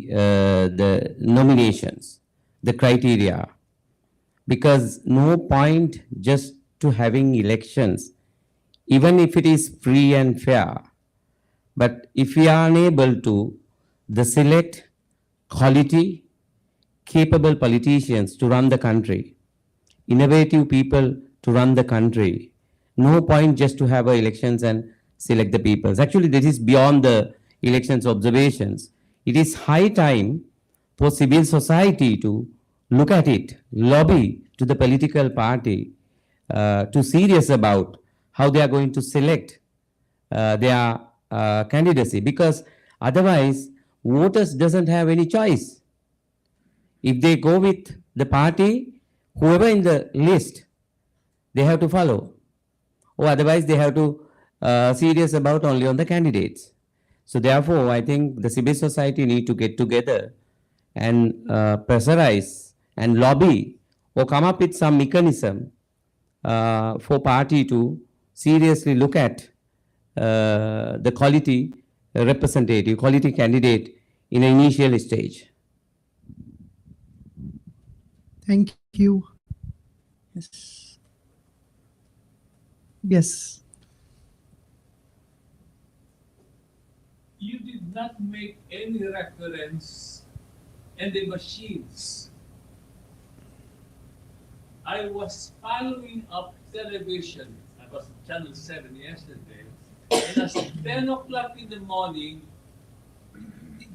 Speaker 2: nominations, the criteria, because no point just to having elections, even if it is free and fair. But if we are unable to select quality, capable politicians to run the country, innovative people to run the country, no point just to have elections and select the peoples. Actually, this is beyond the elections observations. It is high time for civil society to look at it, lobby to the political party to serious about how they are going to select their candidacy, because otherwise voters doesn't have any choice. If they go with the party, whoever in the list, they have to follow, or otherwise they have to serious about only on the candidates. So therefore, I think the civil society need to get together and pressurize and lobby or come up with some mechanism for party to seriously look at the quality representative, quality candidate in an initial stage.
Speaker 1: Thank you. Yes. Yes.
Speaker 7: You did not make any reference in the machines. I was following up television. I was on Channel 7 yesterday. And at 10 o'clock in the morning,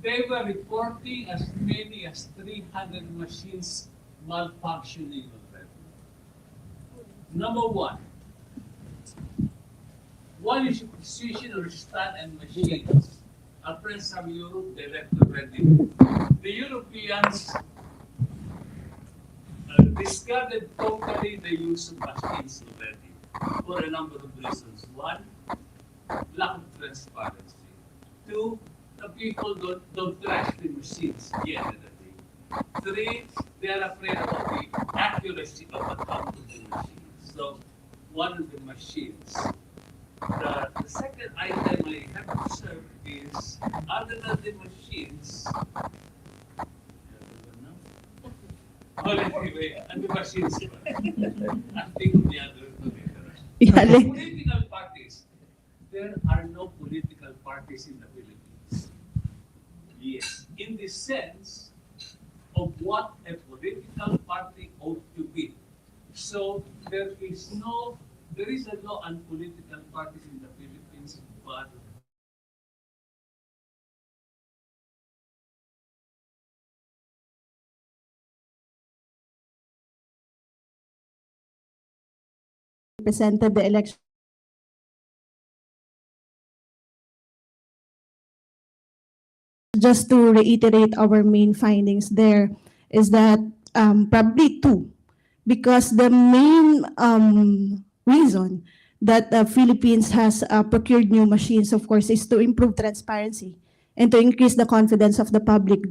Speaker 7: they were reporting as many as 300 machines malfunctioning already. Number one is your precision or stand and machines. Our friends from Europe, they left already. The Europeans discarded totally the use of machines already for a number of reasons. One, lack of transparency. Two, the people don't trust the machines at the end of the day. Three, they are afraid of the accuracy of the count of the machines. So, one of the machines. The second item I have observed is, other than the machines, well, anyway, and the machines, I think of the other
Speaker 5: Yeah, like-
Speaker 7: political parties. There are no political parties in the Philippines. Yes, in the sense of what a political party ought to be. So there is no unpolitical parties in the Philippines, but
Speaker 5: presented the election. Just to reiterate our main findings there is that probably two, because the main reason that the Philippines has procured new machines, of course, is to improve transparency and to increase the confidence of the public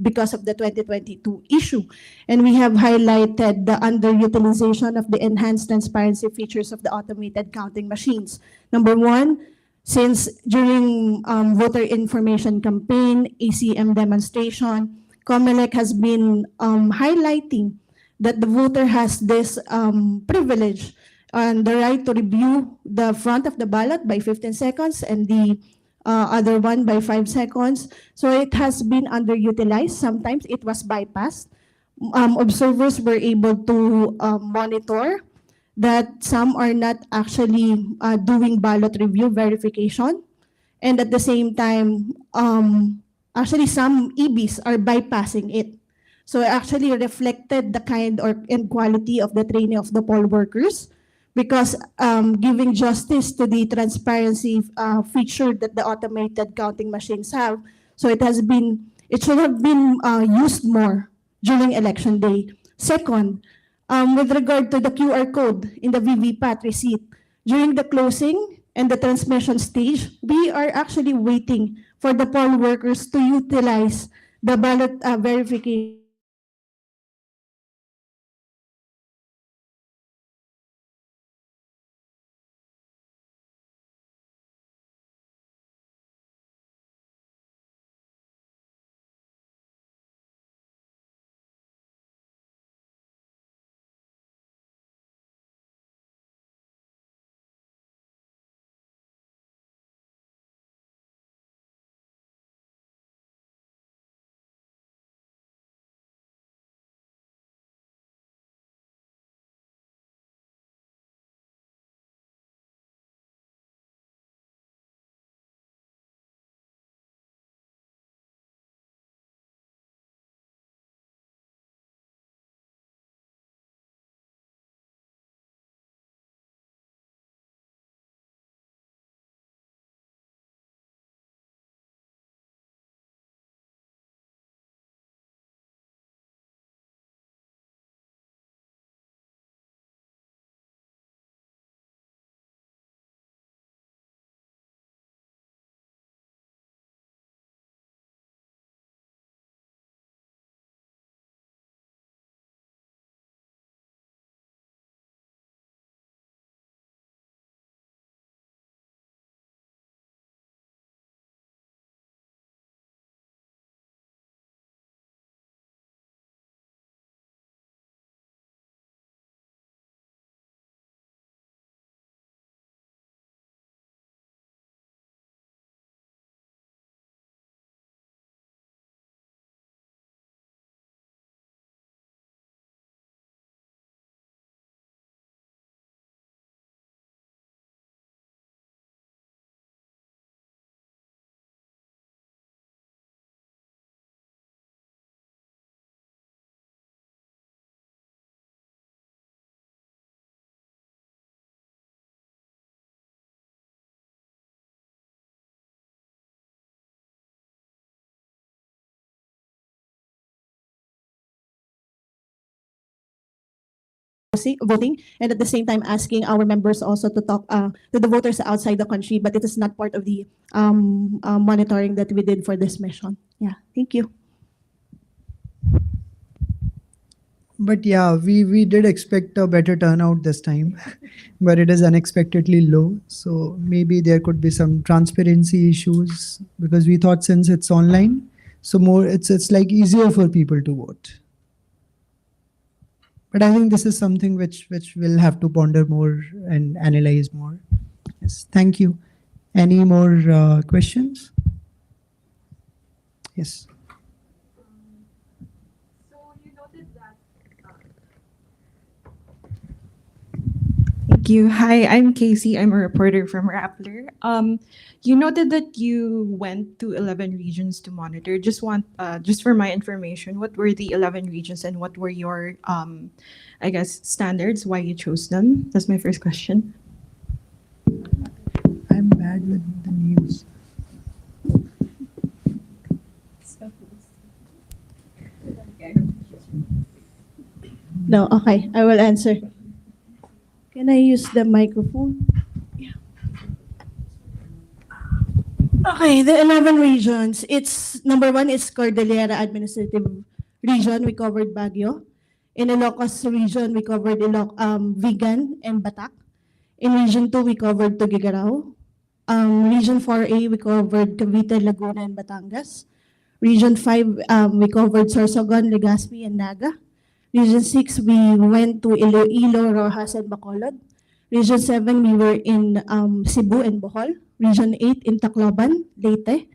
Speaker 5: because of the 2022 issue. And we have highlighted the underutilization of the enhanced transparency features of the automated counting machines. Number one, since during voter information campaign, ACM demonstration, COMELEC has been highlighting that the voter has this privilege and the right to review the front of the ballot by 15 seconds and the other one by 5 seconds. So it has been underutilized. Sometimes it was bypassed. Observers were able to monitor that some are not actually doing ballot review verification. And at the same time, actually some EBs are bypassing it. So it actually reflected the kind and quality of the training of the poll workers, because giving justice to the transparency feature that the automated counting machines have. So it should have been used more during election day. Second, with regard to the QR code in the VVPAT receipt, during the closing and the transmission stage, we are actually waiting for the poll workers to utilize the ballot verification voting, and at the same time asking our members also to talk to the voters outside the country, but it is not part of the monitoring that we did for this mission. Yeah, thank you.
Speaker 1: But yeah, we did expect a better turnout this time, but it is unexpectedly low. So maybe there could be some transparency issues because we thought since it's online, so more it's like easier for people to vote. But I think this is something which we'll have to ponder more and analyze more. Yes, thank you. Any more questions? Yes.
Speaker 8: Thank you. Hi, I'm Casey. I'm a reporter from Rappler. You noted that you went to 11 regions to monitor. Just for my information, what were the 11 regions and what were your, I guess, standards? Why you chose them? That's my first question.
Speaker 1: I'm bad with the names.
Speaker 5: No, okay, I will answer. Can I use the microphone? Yeah. Okay, the 11 regions. It's number one is Cordillera Administrative Region. We covered Baguio. In Ilocos region, we covered Vigan and Batak. In Region 2, we covered Tuguegarao. Region 4A, we covered Cavite, Laguna, and Batangas. Region 5, we covered Sorsogon, Legazpi, and Naga. Region 6, we went to Iloilo, Rojas, and Bacolod. Region 7, we were in Cebu and Bohol. Region 8, in Tacloban, Leyte.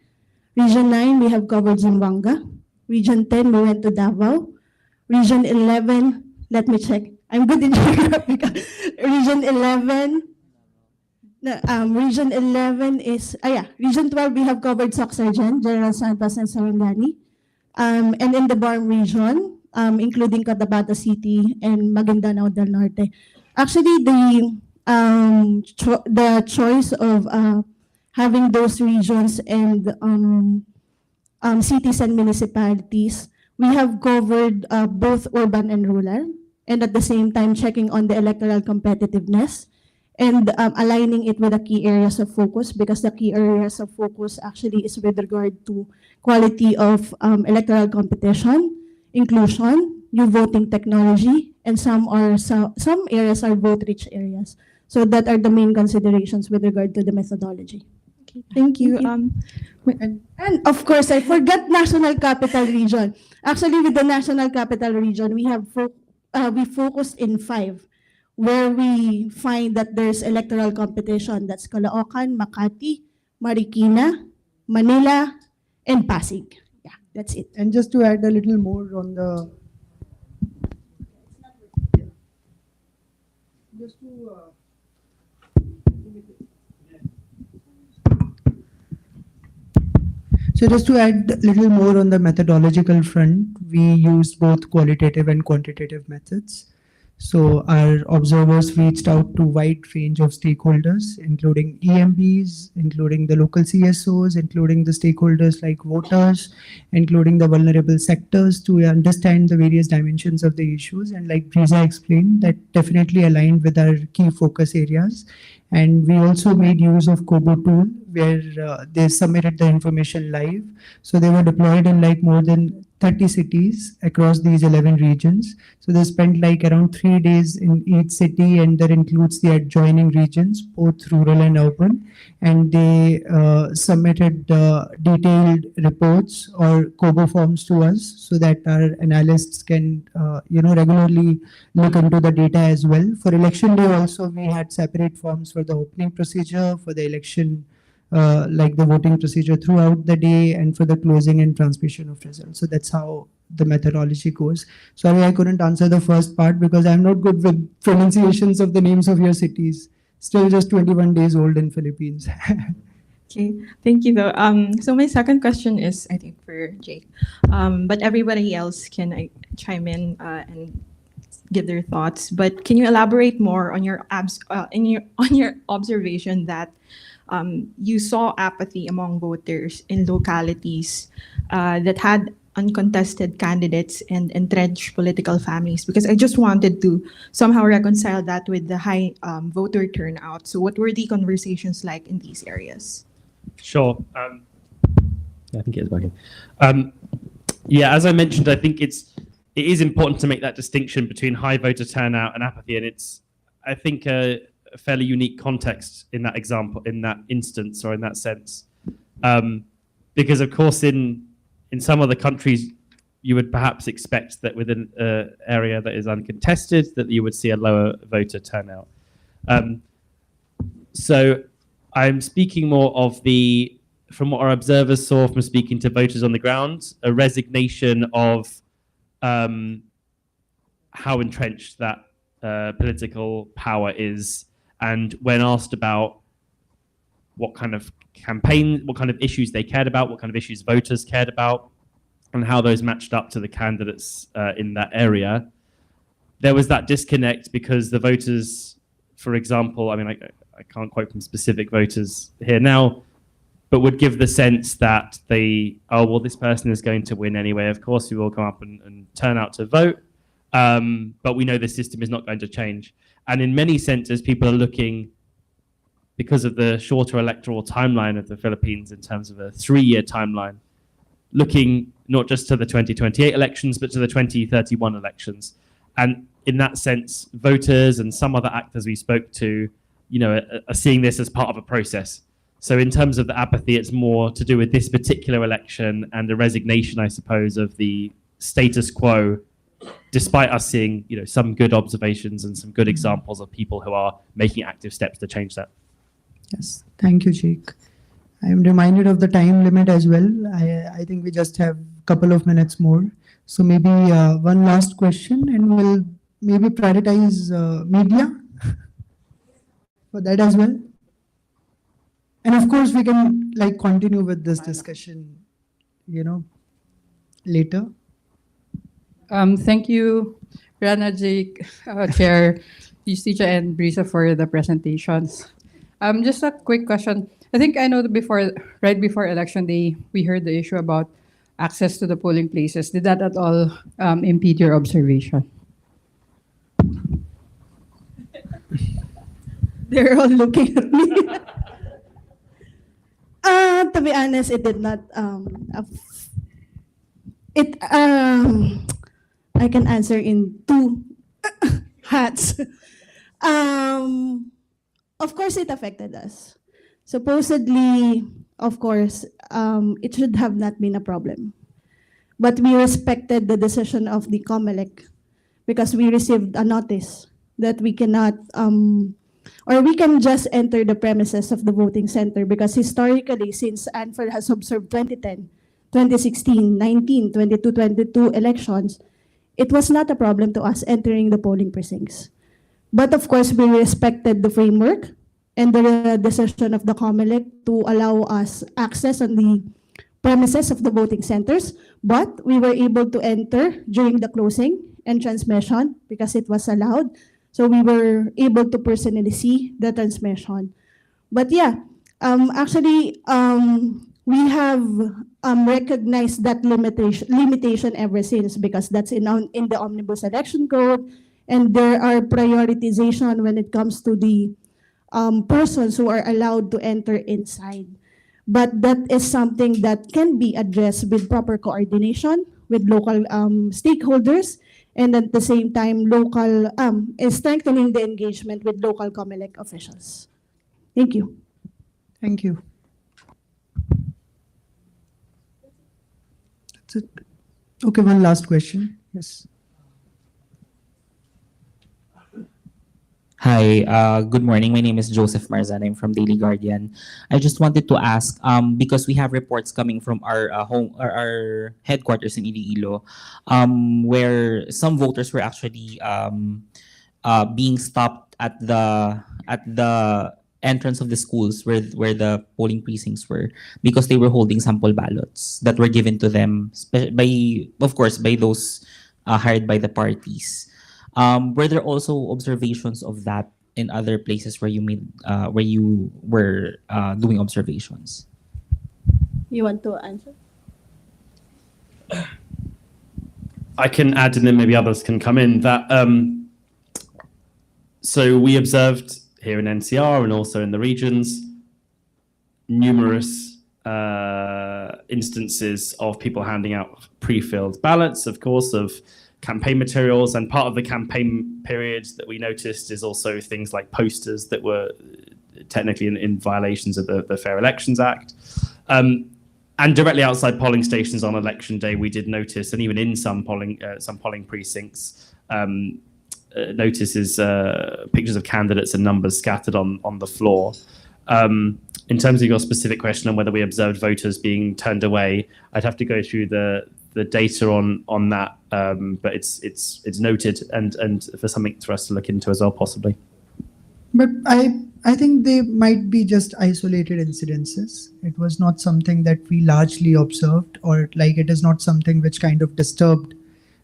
Speaker 5: Region 9, we have covered Zamboanga. Region 10, we went to Davao. Region 11, let me check. I'm good in geography. Region 11, Region 11 is, Region 12, we have covered Soxargen, General Santos, and Sarangani. And in the BARM region, including Cotabato City and Maguindanao del Norte. Actually, the choice of having those regions and cities and municipalities, we have covered both urban and rural, and at the same time checking on the electoral competitiveness and aligning it with the key areas of focus, because the key areas of focus actually is with regard to quality of electoral competition, inclusion, new voting technology, and some areas are vote-rich areas. So that are the main considerations with regard to the methodology.
Speaker 8: Okay, thank you.
Speaker 5: And of course, I forgot National Capital Region. Actually, with the National Capital Region, we have we focused in 5, where we find that there's electoral competition. That's Caloocan, Makati, Marikina, Manila, and Pasig. Yeah, that's it.
Speaker 1: And just to add a little more on the just to so just to add a little more on the methodological front, we used both qualitative and quantitative methods. So our observers reached out to wide range of stakeholders, including EMBs, including the local CSOs, including the stakeholders like voters, including the vulnerable sectors, to understand the various dimensions of the issues. And like Brisa explained, that definitely aligned with our key focus areas. And we also made use of Kobo tool, where they submitted the information live. So they were deployed in like more than 30 cities across these 11 regions. So they spent like around 3 days in each city, and that includes the adjoining regions, both rural and urban. And they submitted detailed reports or Kobo forms to us, so that our analysts can regularly look into the data as well. For election day also, we had separate forms for the opening procedure, for the election like the voting procedure throughout the day, and for the closing and transmission of results. So that's how the methodology goes. Sorry, I couldn't answer the first part because I'm not good with pronunciations of the names of your cities. Still just 21 days old in Philippines.
Speaker 8: Okay, thank you though. So my second question is, I think, for Jake, but everybody else can chime in and give their thoughts. But can you elaborate more on your observation that you saw apathy among voters in localities that had uncontested candidates and entrenched political families? Because I just wanted to somehow reconcile that with the high voter turnout. So what were the conversations like in these areas?
Speaker 3: Sure. Yeah, I think it is working. Yeah, as I mentioned, I think it is important to make that distinction between high voter turnout and apathy, and it's, I think, a fairly unique context in that example, in that instance, or in that sense, because of course in some other countries you would perhaps expect that within an area that is uncontested that you would see a lower voter turnout. So I'm speaking more of from what our observers saw from speaking to voters on the ground, a resignation of how entrenched that political power is. And when asked about what kind of campaign, what kind of issues they cared about, what kind of issues voters cared about, and how those matched up to the candidates in that area, there was that disconnect because the voters, for example, I mean, I can't quote from specific voters here now, but would give the sense that this person is going to win anyway. Of course, we will come up and turn out to vote, but we know the system is not going to change. And in many centers, people are looking, because of the shorter electoral timeline of the Philippines in terms of a 3-year timeline, looking not just to the 2028 elections, but to the 2031 elections. And in that sense, voters and some other actors we spoke to, are seeing this as part of a process. So in terms of the apathy, it's more to do with this particular election and the resignation, I suppose, of the status quo, despite us seeing, some good observations and some good examples of people who are making active steps to change that.
Speaker 1: Yes, thank you, Jake. I am reminded of the time limit as well. I think we just have a couple of minutes more. So maybe one last question, and we'll maybe prioritize media for that as well. And of course, we can continue with this discussion, later.
Speaker 9: Thank you, Rana, Jake, Chair, Justicia, and Brisa for the presentations. Just a quick question. I think I know that right before election day, we heard the issue about access to the polling places. Did that at all impede your observation?
Speaker 5: They're all looking at me. To be honest, it did not. I can answer in two hats. Of course, it affected us. Supposedly, of course, it should have not been a problem. But we respected the decision of the COMELEC because we received a notice that we cannot, or we can just enter the premises of the voting center because historically, since ANFREL has observed 2010, 2016, 19, 22, 22 elections, it was not a problem to us entering the polling precincts. But of course, we respected the framework and the decision of the COMELEC to allow us access on the premises of the voting centers, but we were able to enter during the closing and transmission because it was allowed. So we were able to personally see the transmission. But yeah, actually, we have recognized that limitation ever since because that's in the Omnibus Election Code, and there are prioritization when it comes to the persons who are allowed to enter inside. But that is something that can be addressed with proper coordination with local stakeholders, and at the same time, local strengthening the engagement with local COMELEC officials. Thank you.
Speaker 1: Thank you. That's it. Okay, one last question. Yes.
Speaker 10: Hi, good morning. My name is Joseph Marzan. I'm from Daily Guardian. I just wanted to ask, because we have reports coming from our our headquarters in Iloilo, where some voters were actually being stopped at the entrance of the schools where the polling precincts were because they were holding sample ballots that were given to them of course, by those hired by the parties. Were there also observations of that in other places where you were doing observations?
Speaker 5: You want to answer?
Speaker 3: I can add, and then maybe others can come in. That so we observed here in NCR and also in the regions numerous instances of people handing out pre-filled ballots, of course, of campaign materials, and part of the campaign period that we noticed is also things like posters that were technically in violations of the Fair Elections Act. And directly outside polling stations on election day, we did notice, and even in some polling precincts, notices pictures of candidates and numbers scattered on the floor. In terms of your specific question on whether we observed voters being turned away, I'd have to go through the data on that, but it's noted and for something for us to look into as well, possibly.
Speaker 1: But I think they might be just isolated incidences. It was not something that we largely observed, or like it is not something which kind of disturbed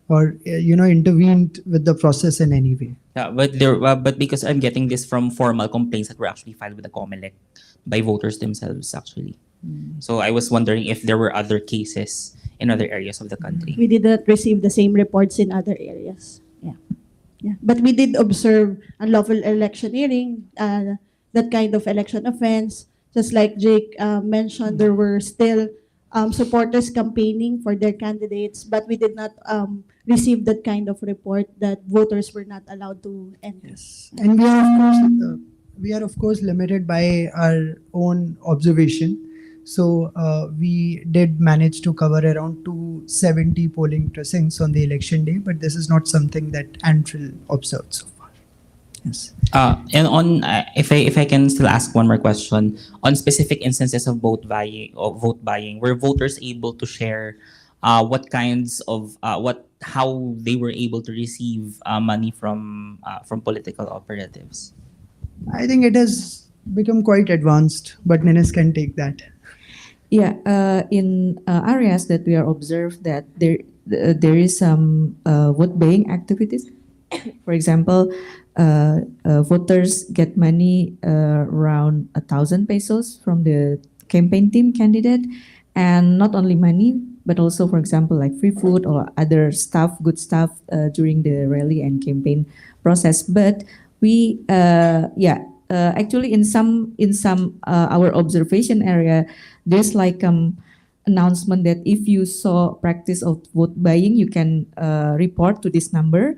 Speaker 1: or intervened with the process in any way.
Speaker 10: Yeah, but because I'm getting this from formal complaints that were actually filed with the COMELEC by voters themselves, actually. So I was wondering if there were other cases in other areas of the country.
Speaker 5: We did not receive the same reports in other areas. Yeah. But we did observe unlawful electioneering, that kind of election offense. Just like Jake mentioned, there were still supporters campaigning for their candidates, but we did not receive that kind of report that voters were not allowed to enter.
Speaker 1: Yes, and we are of course limited by our own observation. So we did manage to cover around 270 polling precincts on the election day, but this is not something that ANFREL observed so far. Yes.
Speaker 10: And on, if I can still ask one more question on specific instances of vote buying, were voters able to share what kinds of how they were able to receive money from political operatives?
Speaker 1: I think it has become quite advanced, but Nines can take that.
Speaker 4: Yeah, in areas that we are observed that there is some vote buying activities. For example, voters get money around 1,000 pesos from the campaign team candidate, and not only money, but also, for example, like free food or other stuff, good stuff during the rally and campaign process. But we, actually, in some our observation area, there's like announcement that if you saw practice of vote buying, you can report to this number.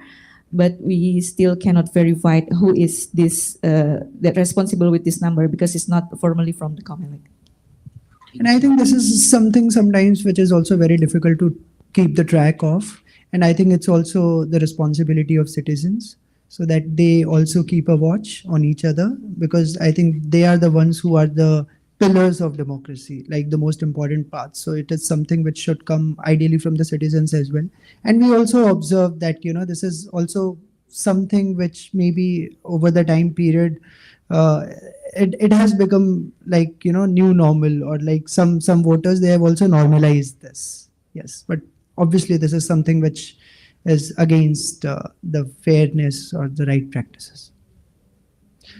Speaker 4: But we still cannot verify who is this that responsible with this number, because it's not formally from the COMELEC.
Speaker 1: And I think this is something sometimes which is also very difficult to keep the track of. And I think it's also the responsibility of citizens, so that they also keep a watch on each other, because I think they are the ones who are the pillars of democracy, like the most important parts. So it is something which should come ideally from the citizens as well. And we also observe that, this is also something which maybe over the time period, it has become like, new normal, or like some voters, they have also normalized this. Yes, but obviously this is something which is against the fairness or the right practices.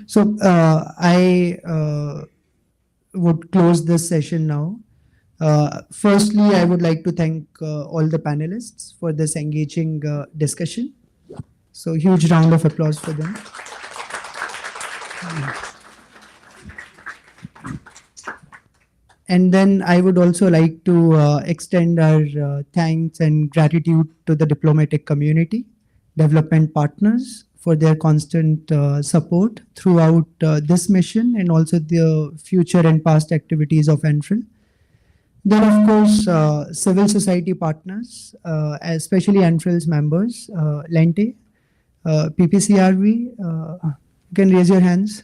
Speaker 1: So I would close this session now. Firstly, I would like to thank all the panelists for this engaging discussion. So huge round of applause for them. And then I would also like to extend our thanks and gratitude to the diplomatic community, development partners for their constant support throughout this mission and also the future and past activities of ANFREL. Then, of course, civil society partners, especially ANFREL's members, Lente, PPCRV, you can raise your hands.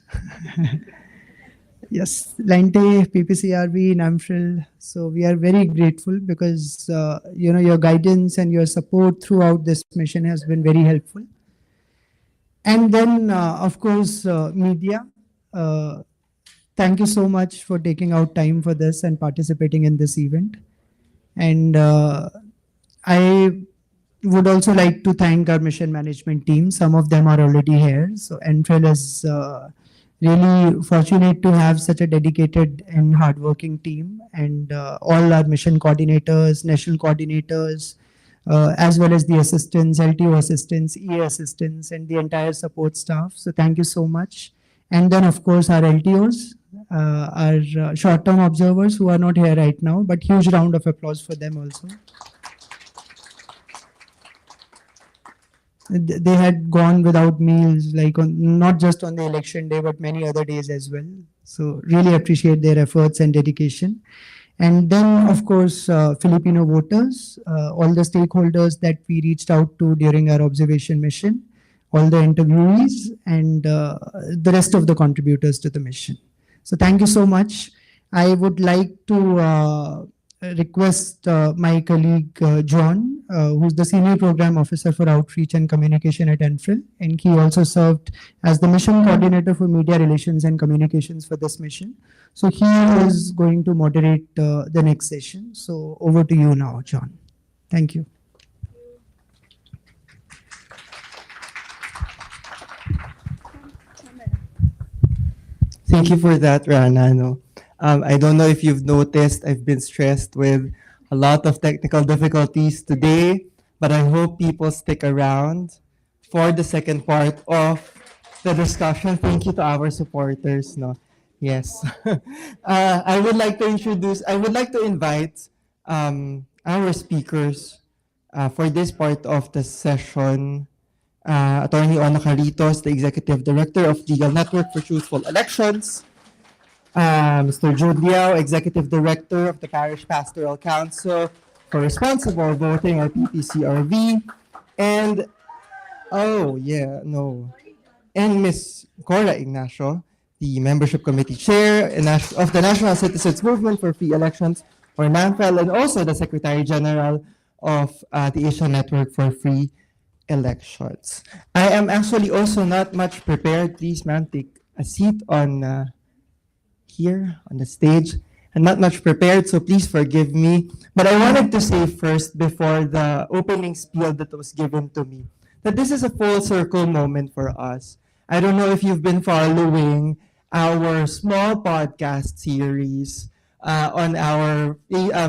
Speaker 1: Yes, Lente, PPCRV, and ANFREL. So we are very grateful because your guidance and your support throughout this mission has been very helpful. And then, of course, media. Thank you so much for taking out time for this and participating in this event. And I would also like to thank our mission management team. Some of them are already here. So ANFREL is really fortunate to have such a dedicated and hardworking team, and all our mission coordinators, national coordinators, as well as the assistants, LTO assistants, EA assistants, and the entire support staff. So thank you so much. And then, of course, our LTOs, our short-term observers who are not here right now, but huge round of applause for them also. They had gone without meals, like not just on the election day, but many other days as well. So really appreciate their efforts and dedication. And then, of course, Filipino voters, all the stakeholders that we reached out to during our observation mission, all the interviewees, and the rest of the contributors to the mission. So thank you so much. I would like to request my colleague John, who's the Senior Program Officer for Outreach and Communication at ANFREL, and he also served as the Mission Coordinator for Media Relations and Communications for this mission. So he is going to moderate the next session. So over to you now, John. Thank you.
Speaker 11: Thank you for that, Rana. No? I don't know if you've noticed, I've been stressed with a lot of technical difficulties today, but I hope people stick around for the second part of the discussion. Thank you to our supporters. No, yes. I would like to invite our speakers for this part of the session. Attorney Ono Caritos, the Executive Director of Legal Network for Truthful Elections. Mr. Jude Liao, Executive Director of the Parish Pastoral Council for Responsible Voting, or PPCRV. And, and Ms. Cora Ignacio, the Membership Committee Chair of the National Citizens Movement for Free Elections, or NANFREL, and also the Secretary General of the Asian Network for Free Elections. I am actually also not much prepared. Please, ma'am, take a seat on here on the stage. I'm not much prepared, so please forgive me. But I wanted to say first, before the opening spiel that was given to me, that this is a full circle moment for us. I don't know if you've been following our small podcast series on our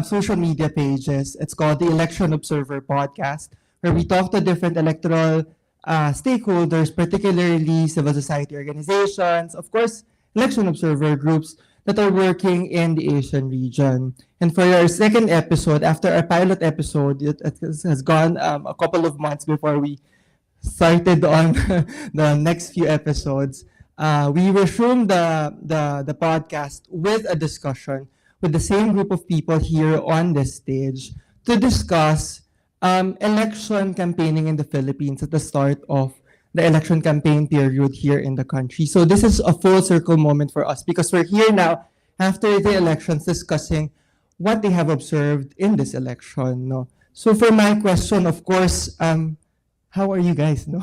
Speaker 11: social media pages. It's called the Election Observer Podcast, where we talk to different electoral stakeholders, particularly civil society organizations, of course, election observer groups that are working in the Asian region. And for our second episode, after our pilot episode, it has gone a couple of months before we started on the next few episodes. We resumed the podcast with a discussion with the same group of people here on this stage to discuss election campaigning in the Philippines at the start of the election campaign period here in the country. So this is a full circle moment for us because we're here now after the elections discussing what they have observed in this election. No? So for my question, of course, how are you guys? No,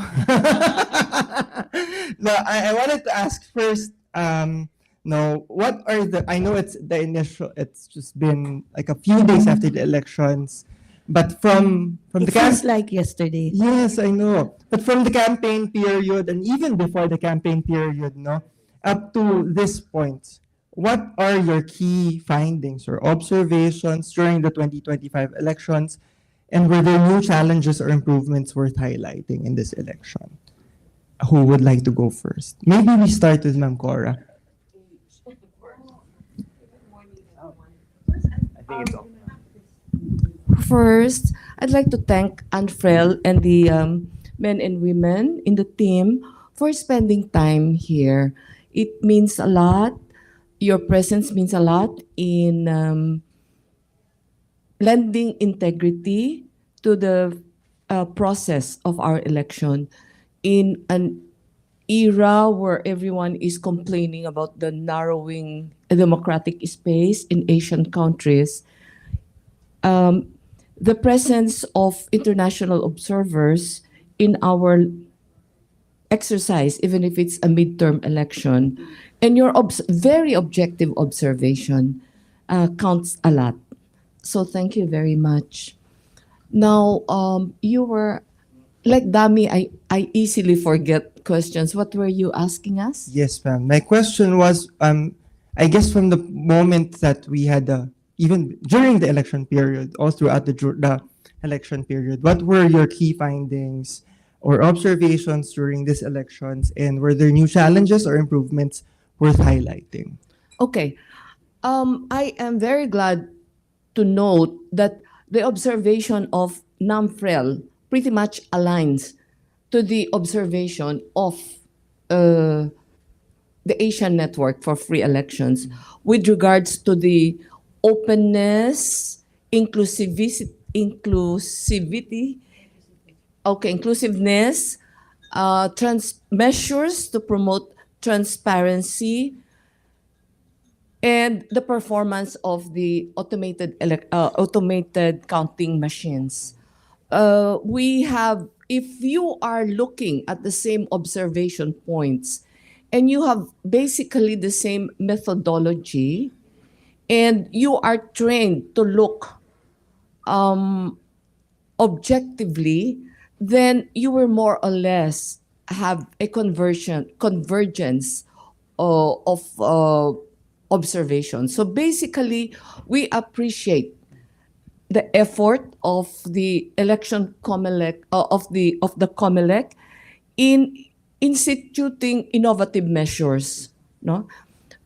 Speaker 11: no, I wanted to ask first, what are I know it's the initial, it's just been like a few days after the elections. But from the
Speaker 12: feels like yesterday.
Speaker 11: Yes, I know. But from the campaign period and even before the campaign period, no, up to this point, what are your key findings or observations during the 2025 elections? And were there new challenges or improvements worth highlighting in this election? Who would like to go first? Maybe we start with Ma'am Cora. I think it's all.
Speaker 12: First, I'd like to thank ANFREL and the men and women in the team for spending time here. It means a lot. Your presence means a lot in lending integrity to the process of our election in an era where everyone is complaining about the narrowing democratic space in Asian countries. The presence of international observers in our exercise, even if it's a midterm election, and your very objective observation counts a lot. So thank you very much. Now, you were, like Dami, I easily forget questions. What were you asking us?
Speaker 11: Yes, ma'am. My question was, I guess from the moment that we had even during the election period, all throughout the election period. What were your key findings or observations during these elections, and were there new challenges or improvements worth highlighting?
Speaker 12: Okay. I am very glad to note that the observation of NAMFREL pretty much aligns to the observation of the Asian Network for Free Elections with regards to the openness, inclusiveness, measures to promote transparency, and the performance of the automated counting machines. If you are looking at the same observation points and you have basically the same methodology and you are trained to look objectively, then you will more or less have a convergence of observation. So basically, we appreciate the effort of the election COMELEC, of the COMELEC in instituting innovative measures, no,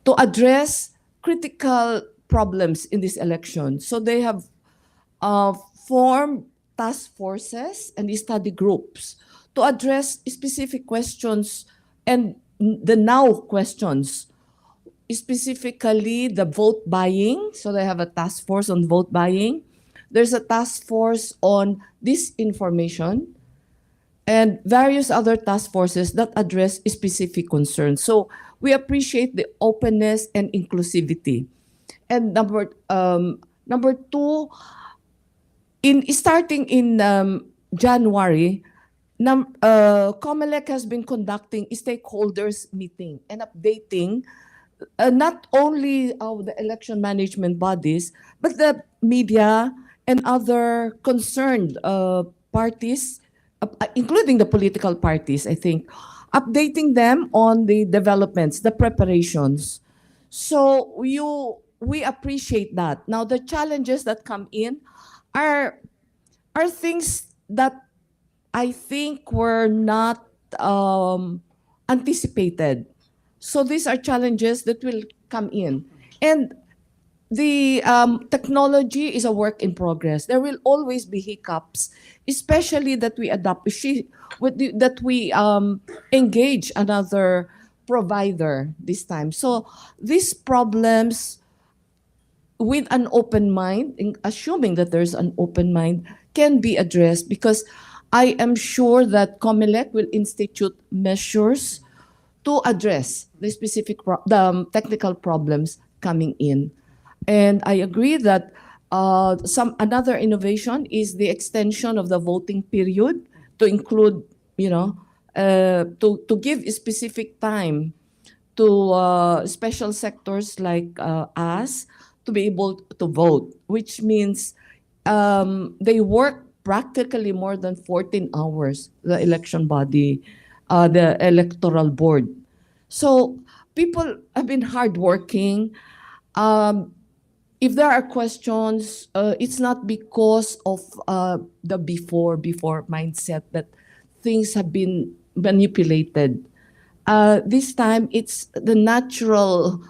Speaker 12: to address critical problems in this election. So they have formed task forces and study groups to address specific questions and the now questions, specifically the vote buying. So they have a task force on vote buying. There's a task force on disinformation and various other task forces that address specific concerns. So we appreciate the openness and inclusivity. And number two, starting in January, COMELEC has been conducting stakeholders meeting and updating not only the election management bodies, but the media and other concerned parties, including the political parties, I think, updating them on the developments, the preparations. So we appreciate that. Now, the challenges that come in are things that I think were not anticipated. So these are challenges that will come in. And the technology is a work in progress. There will always be hiccups, especially that we engage another provider this time. So these problems, with an open mind, assuming that there's an open mind, can be addressed, because I am sure that COMELEC will institute measures to address the specific technical problems coming in. And I agree that another innovation is the extension of the voting period to include, to give a specific time to special sectors like us to be able to vote, which means they work practically more than 14 hours, the election body, the electoral board. So people have been hardworking. If there are questions, it's not because of the before mindset that things have been manipulated. This time, it's the natural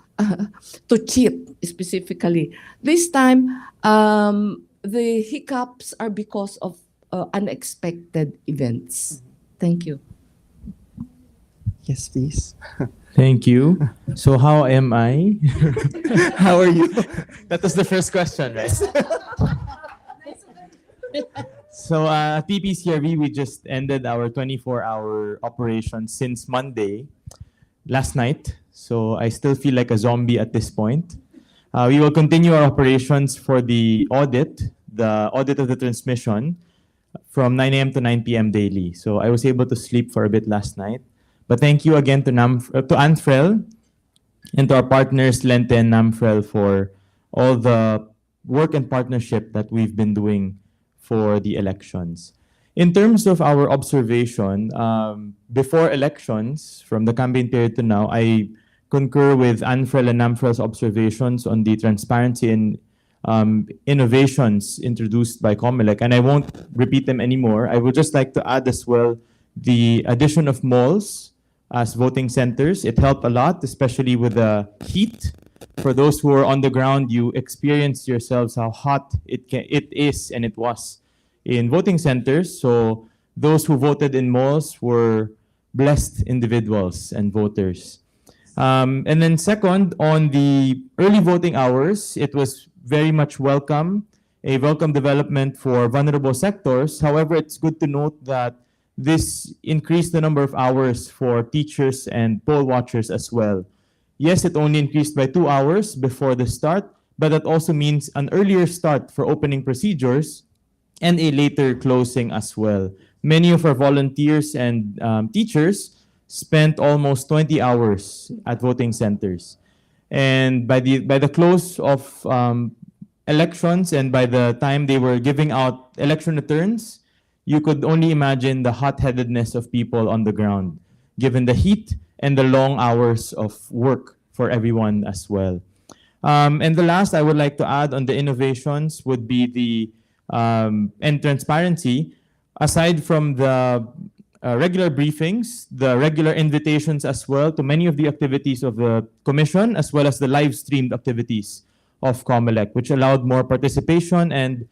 Speaker 12: to cheat, specifically. This time, the hiccups are because of unexpected events. Thank you.
Speaker 11: Yes, please.
Speaker 13: Thank you. So how am I?
Speaker 11: How are you?
Speaker 13: That was the first question, right? So TPCRV, we just ended our 24-hour operation since Monday, last night. So I still feel like a zombie at this point. We will continue our operations for the audit of the transmission from 9 a.m. to 9 p.m. daily. So I was able to sleep for a bit last night. But thank you again to ANFREL and to our partners, Lente and NAMFREL, for all the work and partnership that we've been doing for the elections. In terms of our observation, before elections, from the campaign period to now, I concur with ANFREL and NAMFREL's observations on the transparency and innovations introduced by COMELEC, and I won't repeat them anymore. I would just like to add as well the addition of malls as voting centers. It helped a lot, especially with the heat. For those who are on the ground, you experience yourselves how hot it is and it was in voting centers. So those who voted in malls were blessed individuals and voters. And then second, on the early voting hours, it was very much a welcome development for vulnerable sectors. However, it's good to note that this increased the number of hours for teachers and poll watchers as well. Yes, it only increased by 2 hours before the start, but that also means an earlier start for opening procedures and a later closing as well. Many of our volunteers and teachers spent almost 20 hours at voting centers. And by the close of elections and by the time they were giving out election returns, you could only imagine the hot-headedness of people on the ground, given the heat and the long hours of work for everyone as well. And the last I would like to add on the innovations would be the and transparency. Aside from the regular briefings, the regular invitations as well to many of the activities of the Commission, as well as the live-streamed activities of COMELEC, which allowed more participation and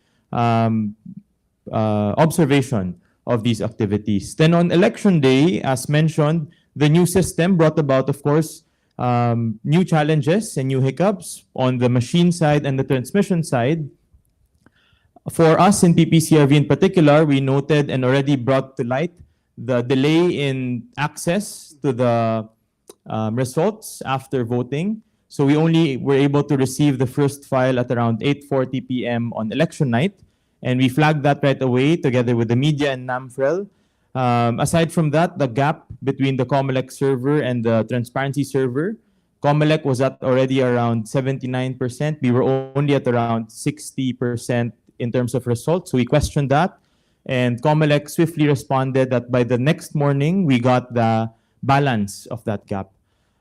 Speaker 13: observation of these activities. Then on election day, as mentioned, the new system brought about, of course, new challenges and new hiccups on the machine side and the transmission side. For us in PPCRV in particular, we noted and already brought to light the delay in access to the results after voting. So we only were able to receive the first file at around 8:40 p.m. on election night. And we flagged that right away together with the media and ANFREL. Aside from that, the gap between the COMELEC server and the transparency server, COMELEC was at already around 79%. We were only at around 60% in terms of results. So we questioned that. And COMELEC swiftly responded that by the next morning, we got the balance of that gap.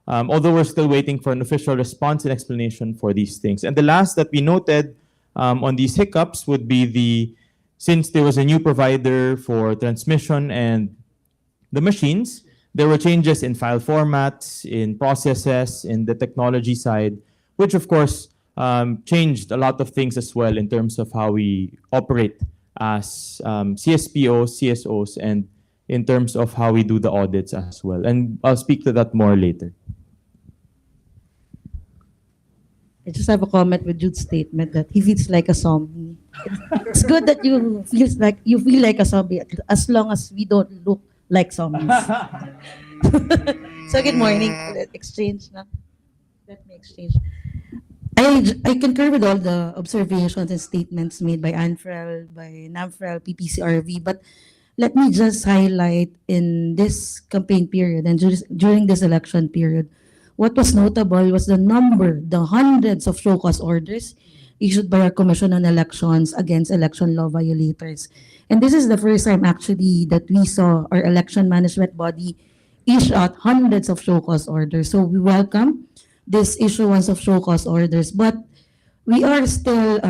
Speaker 13: Although we're still waiting for an official response and explanation for these things. And the last that we noted on these hiccups would be since there was a new provider for transmission and the machines, there were changes in file formats, in processes, in the technology side, which of course changed a lot of things as well in terms of how we operate as CSPOs, CSOs, and in terms of how we do the audits as well. And I'll speak to that more later.
Speaker 14: I just have a comment with Jude's statement that he feels like a zombie. It's good that you feel like a zombie as long as we don't look like zombies. So good morning. Exchange na. Let me exchange. I concur with all the observations and statements made by ANFREL, by NAMFREL, PPCRV, but let me just highlight in this campaign period and during this election period, what was notable was the hundreds of show cause orders issued by our Commission on Elections against election law violators. And this is the first time actually that we saw our election management body issue out hundreds of show cause orders. So we welcome this issuance of show cause orders, but we are still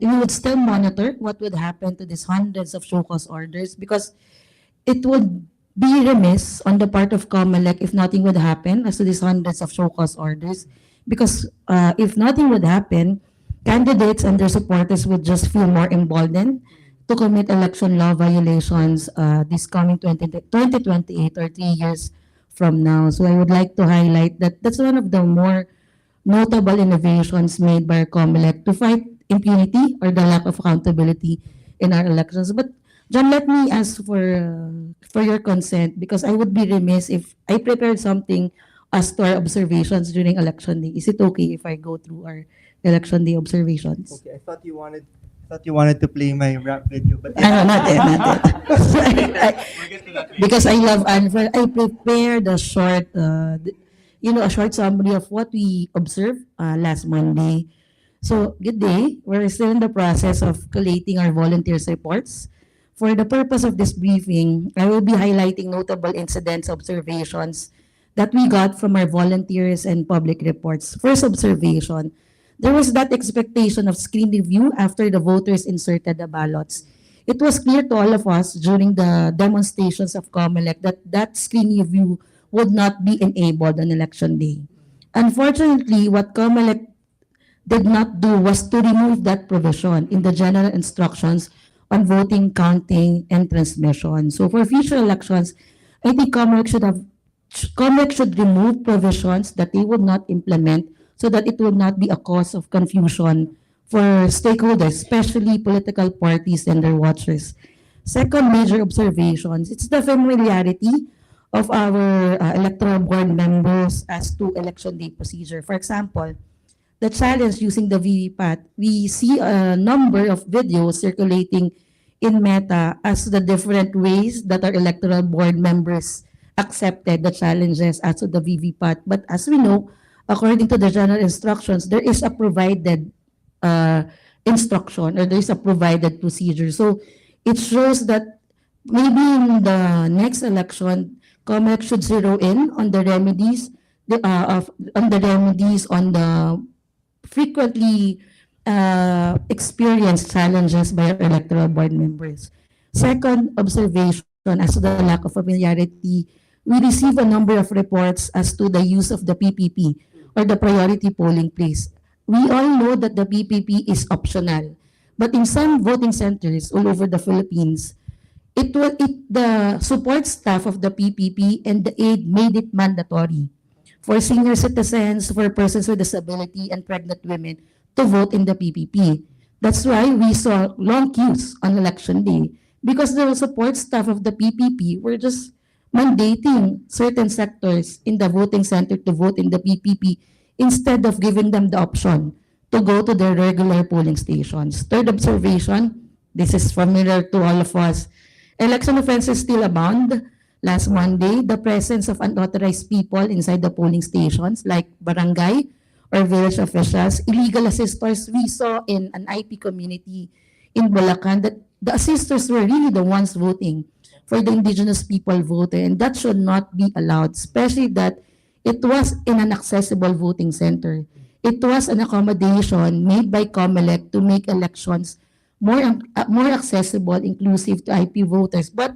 Speaker 14: we would still monitor what would happen to these hundreds of show cause orders, because it would be remiss on the part of COMELEC if nothing would happen as to these hundreds of show cause orders, because if nothing would happen, candidates and their supporters would just feel more emboldened to commit election law violations this coming 2028 or 3 years from now. So I would like to highlight that that's one of the more notable innovations made by COMELEC to fight impunity or the lack of accountability in our elections. But John, let me ask for your consent, because I would be remiss if I prepared something as to our observations during election day. Is it okay if I go through our election day observations?
Speaker 11: Okay, I thought you wanted to play my rap video, but
Speaker 14: No, not yet. Because I love ANFREL, I prepared a short, a short summary of what we observed last Monday. So, good day. We're still in the process of collating our volunteers' reports. For the purpose of this briefing, I will be highlighting notable incidents, observations that we got from our volunteers and public reports. First observation, there was that expectation of screen review after the voters inserted the ballots. It was clear to all of us during the demonstrations of COMELEC that that screen review would not be enabled on election day. Unfortunately, what COMELEC did not do was to remove that provision in the general instructions on voting, counting, and transmission. So for future elections, I think COMELEC should remove provisions that they would not implement so that it would not be a cause of confusion for stakeholders, especially political parties and their watchers. Second major observations, it's the familiarity of our electoral board members as to election day procedure. For example, the challenge using the VVPAT, we see a number of videos circulating in Meta as the different ways that our electoral board members accepted the challenges as to the VVPAT. But as we know, according to the general instructions, there is a provided instruction or there is a provided procedure. So it shows that maybe in the next election, COMELEC should zero in on the remedies, on the frequently experienced challenges by our electoral board members. Second observation, as to the lack of familiarity, we receive a number of reports as to the use of the PPP or the priority polling place. We all know that the PPP is optional, but in some voting centers all over the Philippines, the support staff of the PPP and the aid made it mandatory for senior citizens, for persons with disability, and pregnant women to vote in the PPP. That's why we saw long queues on election day because the support staff of the PPP were just mandating certain sectors in the voting center to vote in the PPP instead of giving them the option to go to their regular polling stations. Third observation, this is familiar to all of us. Election offenses still abound. Last Monday, the presence of unauthorized people inside the polling stations like barangay or village officials, illegal assisters. We saw in an IP community in Bulacan that the assisters were really the ones voting for the indigenous people voter, and that should not be allowed, especially that it was in an accessible voting center. It was an accommodation made by COMELEC to make elections more accessible, inclusive to IP voters. But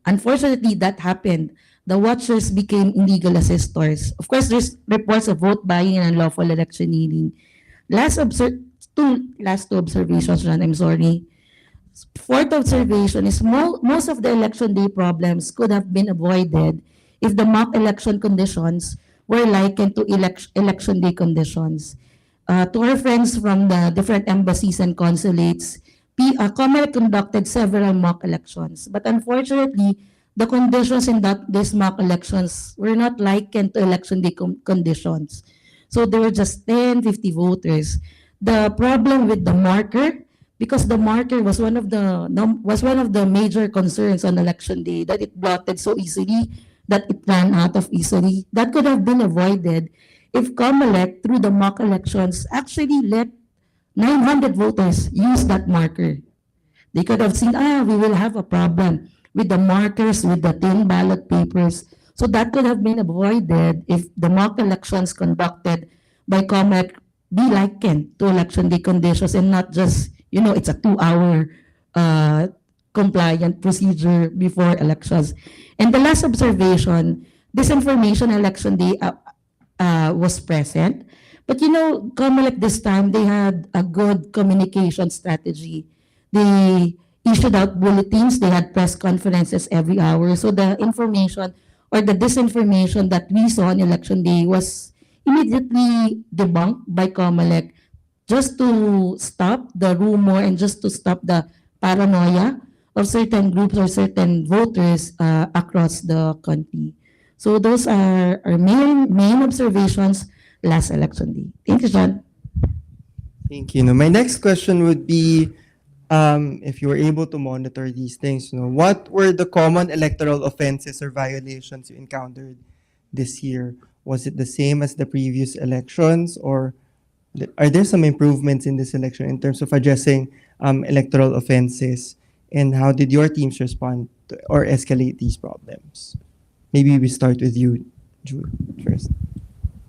Speaker 14: unfortunately, that happened. The watchers became illegal assistors. Of course, there's reports of vote buying and unlawful electioneering. Last two observations, Ron, I'm sorry. Fourth observation is most of the election day problems could have been avoided if the mock election conditions were likened to election day conditions. To our friends from the different embassies and consulates, COMELEC conducted several mock elections, but unfortunately, the conditions in these mock elections were not likened to election day conditions. So there were just 10, 50 voters. The problem with the marker, because the marker was one of the major concerns on election day, that it blotted so easily, that it ran out of easily. That could have been avoided if COMELEC, through the mock elections, actually let 900 voters use that marker. They could have seen, we will have a problem with the markers, with the thin ballot papers. So that could have been avoided if the mock elections conducted by COMELEC be likened to election day conditions and not just, it's a 2-hour compliant procedure before elections. And the last observation, disinformation election day was present. But COMELEC this time, they had a good communication strategy. They issued out bulletins, they had press conferences every hour. So the information or the disinformation that we saw on election day was immediately debunked by COMELEC just to stop the rumor and just to stop the paranoia of certain groups or certain voters across the country. So those are our main observations last election day. Thank you, John.
Speaker 11: Thank you. My next question would be, if you were able to monitor these things, what were the common electoral offenses or violations you encountered this year? Was it the same as the previous elections, or are there some improvements in this election in terms of addressing electoral offenses? And how did your teams respond or escalate these problems? Maybe we start with you, Jude, first.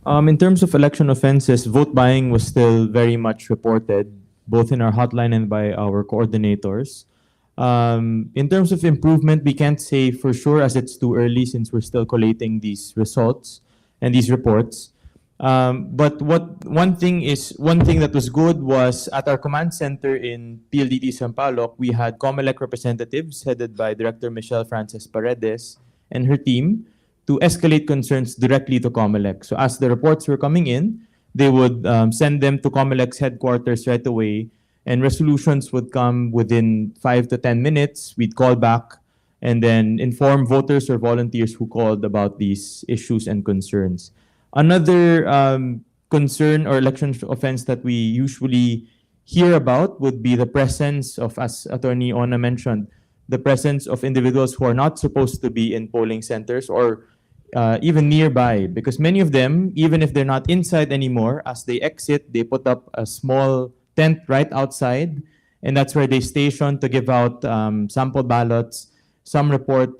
Speaker 13: In terms of election offenses, vote buying was still very much reported, both in our hotline and by our coordinators. In terms of improvement, we can't say for sure as it's too early since we're still collating these results and these reports. But one thing that was good was at our command center in PLDT Sampaloc, we had COMELEC representatives headed by Director Michelle Frances Paredes and her team to escalate concerns directly to COMELEC. So as the reports were coming in, they would send them to COMELEC's headquarters right away, and resolutions would come within 5 to 10 minutes. We'd call back and then inform voters or volunteers who called about these issues and concerns. Another concern or election offense that we usually hear about would be the presence of, as Attorney Ona mentioned, the presence of individuals who are not supposed to be in polling centers or even nearby, because many of them, even if they're not inside anymore, as they exit, they put up a small tent right outside, and that's where they station to give out sample ballots. Some report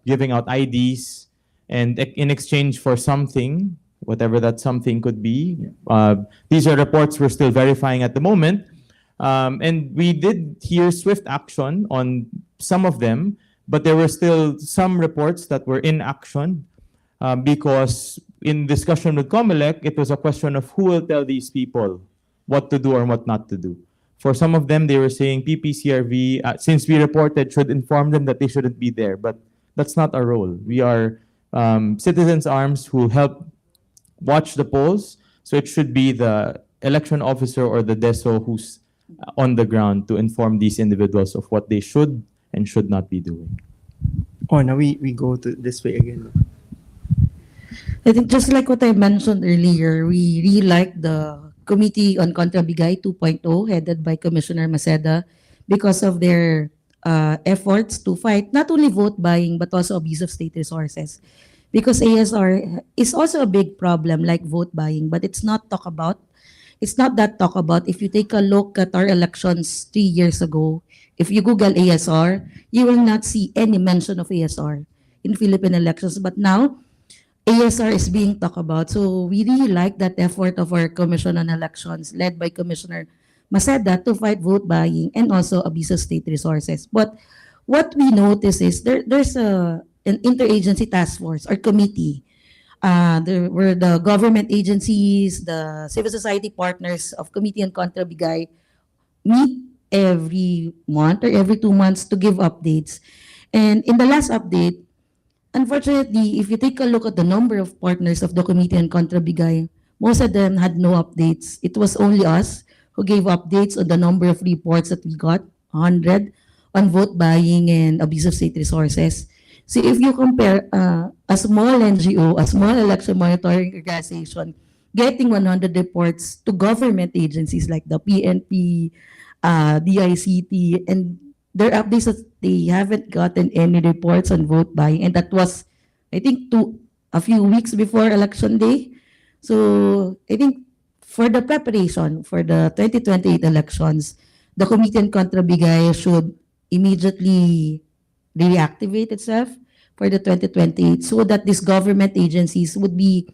Speaker 13: giving out IDs, and in exchange for something, whatever that something could be. These are reports we're still verifying at the moment. And we did hear swift action on some of them, but there were still some reports that were in action because in discussion with COMELEC, it was a question of who will tell these people what to do or what not to do. For some of them, they were saying PPCRV, since we reported, should inform them that they shouldn't be there, but that's not our role. We are citizens' arms who help watch the polls, so it should be the election officer or the DESO who's on the ground to inform these individuals of what they should and should not be doing.
Speaker 11: Oh, now we go to this way again.
Speaker 14: I think just like what I mentioned earlier, we really like the Committee on Contrabigay 2.0 headed by Commissioner Maceda because of their efforts to fight not only vote buying but also abuse of state resources. Because ASR is also a big problem like vote buying, but it's not talked about. It's not that talked about. If you take a look at our elections 3 years ago, if you Google ASR, you will not see any mention of ASR in Philippine elections. But now, ASR is being talked about. So we really like that effort of our Commission on Elections led by Commissioner Maceda to fight vote buying and also abuse of state resources. But what we notice is there's an interagency task force or committee there were the government agencies, the civil society partners of Committee on Contrabigay meet every month or every 2 months to give updates. And in the last update, unfortunately, if you take a look at the number of partners of the Committee on Contrabigay, most of them had no updates. It was only us who gave updates on the number of reports that we got, 100, on vote buying and abuse of state resources. So if you compare a small NGO, a small election monitoring organization, getting 100 reports to government agencies like the PNP, DICT, and their updates that they haven't gotten any reports on vote buying, and that was, I think, a few weeks before election day. So I think for the preparation for the 2028 elections, the Committee on Contrabigay should immediately reactivate itself for the 2028 so that these government agencies would be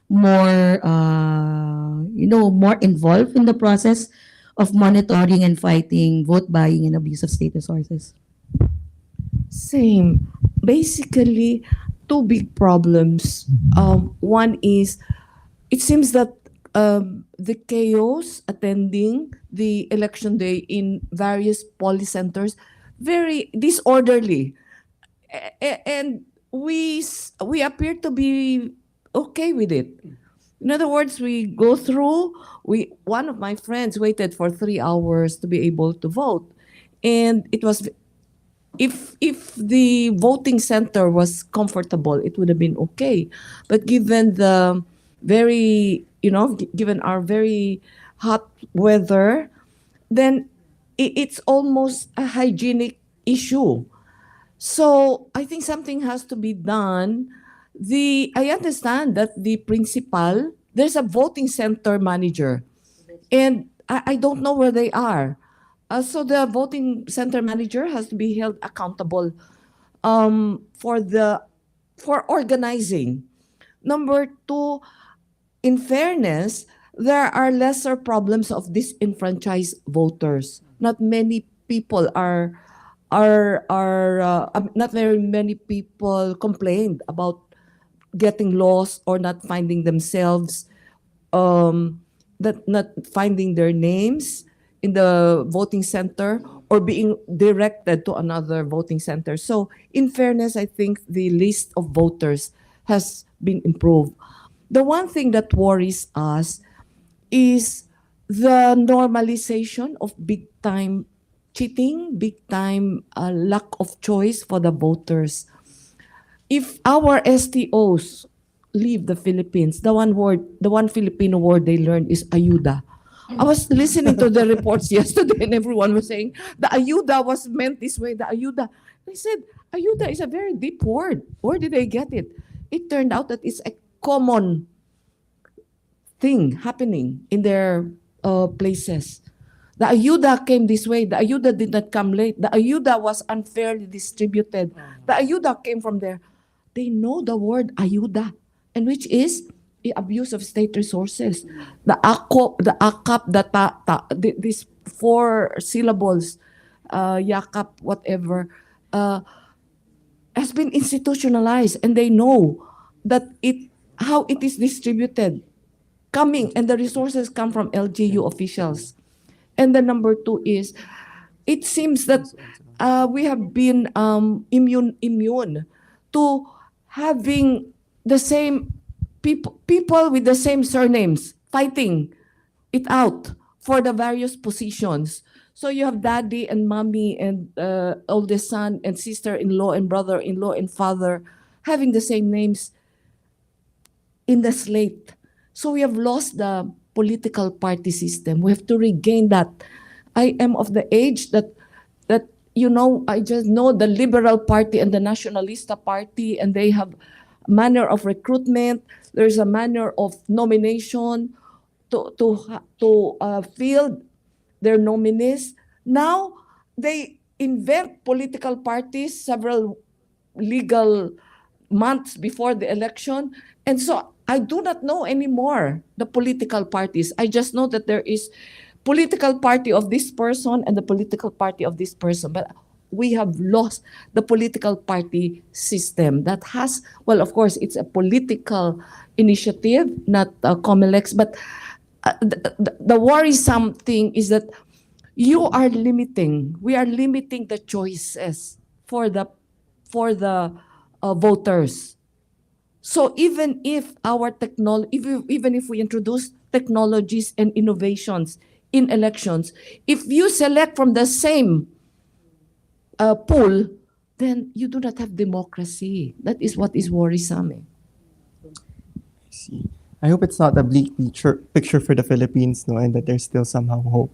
Speaker 14: more, more involved in the process of monitoring and fighting vote buying and abuse of state resources.
Speaker 12: Same. Basically, two big problems. One is, it seems that the chaos attending the election day in various poly centers, very disorderly. And we appear to be okay with it. In other words, we go through, one of my friends waited for 3 hours to be able to vote. And it was, if the voting center was comfortable, it would have been okay. But given the very, given our very hot weather, then it's almost a hygienic issue. So I think something has to be done. I understand that the principal, there's a voting center manager, and I don't know where they are. So the voting center manager has to be held accountable for organizing. Number two, in fairness, there are lesser problems of disenfranchised voters. Not many people not very many people complained about getting lost or not finding themselves, not finding their names in the voting center or being directed to another voting center. So in fairness, I think the list of voters has been improved. The one thing that worries us is the normalization of big time cheating, big time lack of choice for the voters. If our STOs leave the Philippines, the one Filipino word they learned is ayuda. I was listening to the reports yesterday and everyone was saying the ayuda was meant this way, the ayuda. I said, ayuda is a very deep word. Where did they get it? It turned out that it's a common thing happening in their places. The ayuda came this way. The ayuda did not come late. The ayuda was unfairly distributed. The ayuda came from there. They know the word ayuda, and which is the abuse of state resources. The akap, these 4 syllables, yakap, whatever, has been institutionalized, and they know that how it is distributed, and the resources come from LGU officials. And the number 2 is, it seems that we have been immune to having the same people with the same surnames fighting it out for the various positions. So you have daddy and mommy and oldest son and sister-in-law and brother-in-law and father having the same names in the slate. So we have lost the political party system. We have to regain that. I am of the age that I just know the Liberal Party and the Nacionalista Party, and they have manner of recruitment. There's a manner of nomination to field their nominees. Now they invent political parties several legal months before the election, and so I do not know anymore the political parties. I just know that there is political party of this person and the political party of this person. But we have lost the political party system that has, well, of course, it's a political initiative, not COMELEC's, but the worrisome thing is that we are limiting the choices for the voters. So even if even if we introduce technologies and innovations in elections, if you select from the same pool, then you do not have democracy. That is what is worrisome.
Speaker 11: I see. I hope it's not a bleak picture for the Philippines, no, and that there's still somehow hope.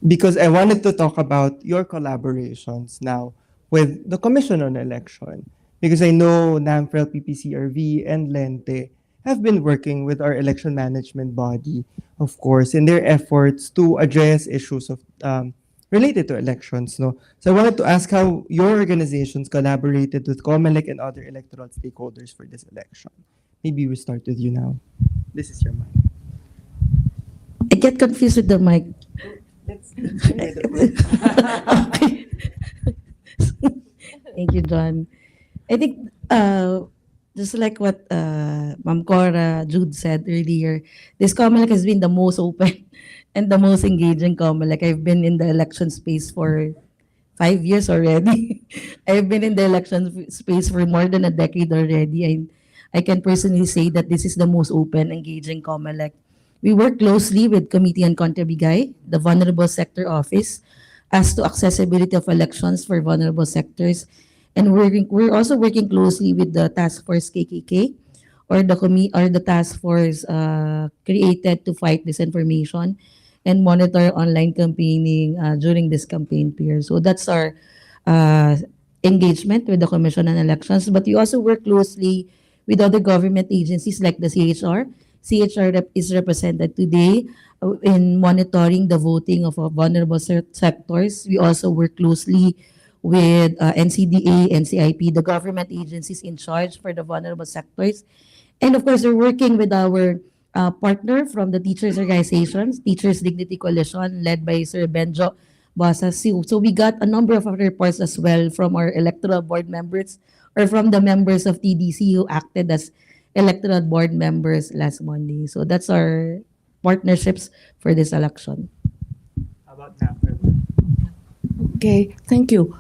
Speaker 11: Because I wanted to talk about your collaborations now with the Commission on Election. Because I know NAMFREL, PPCRV, and Lente have been working with our election management body, of course, in their efforts to address issues of related to elections. No? So I wanted to ask how your organizations collaborated with COMELEC and other electoral stakeholders for this election. Maybe we start with you now. This is your mic.
Speaker 14: I get confused with the mic. Okay. Thank you, John. I think just like what Ma'am Cora, Jude said earlier, this COMELEC has been the most open and the most engaging COMELEC. I've been in the election space for 5 years already. I've been in the election space for more than a decade already. I can personally say that this is the most open, engaging COMELEC. We work closely with Committee on Contribigay, the Vulnerable Sector Office, as to accessibility of elections for vulnerable sectors. And we're also working closely with the Task Force KKK, or the task force created to fight disinformation and monitor online campaigning during this campaign period. So that's our engagement with the Commission on Elections. But we also work closely with other government agencies like the CHR. CHR is represented today in monitoring the voting of vulnerable sectors. We also work closely with NCDA, NCIP, the government agencies in charge for the vulnerable sectors. And of course, we're working with our partner from the teachers organizations, Teachers Dignity Coalition, led by Sir Benjo Bosas. So we got a number of other reports as well from our electoral board members or from the members of TDC who acted as electoral board members last Monday. So that's our partnerships for this election.
Speaker 12: Okay, thank you.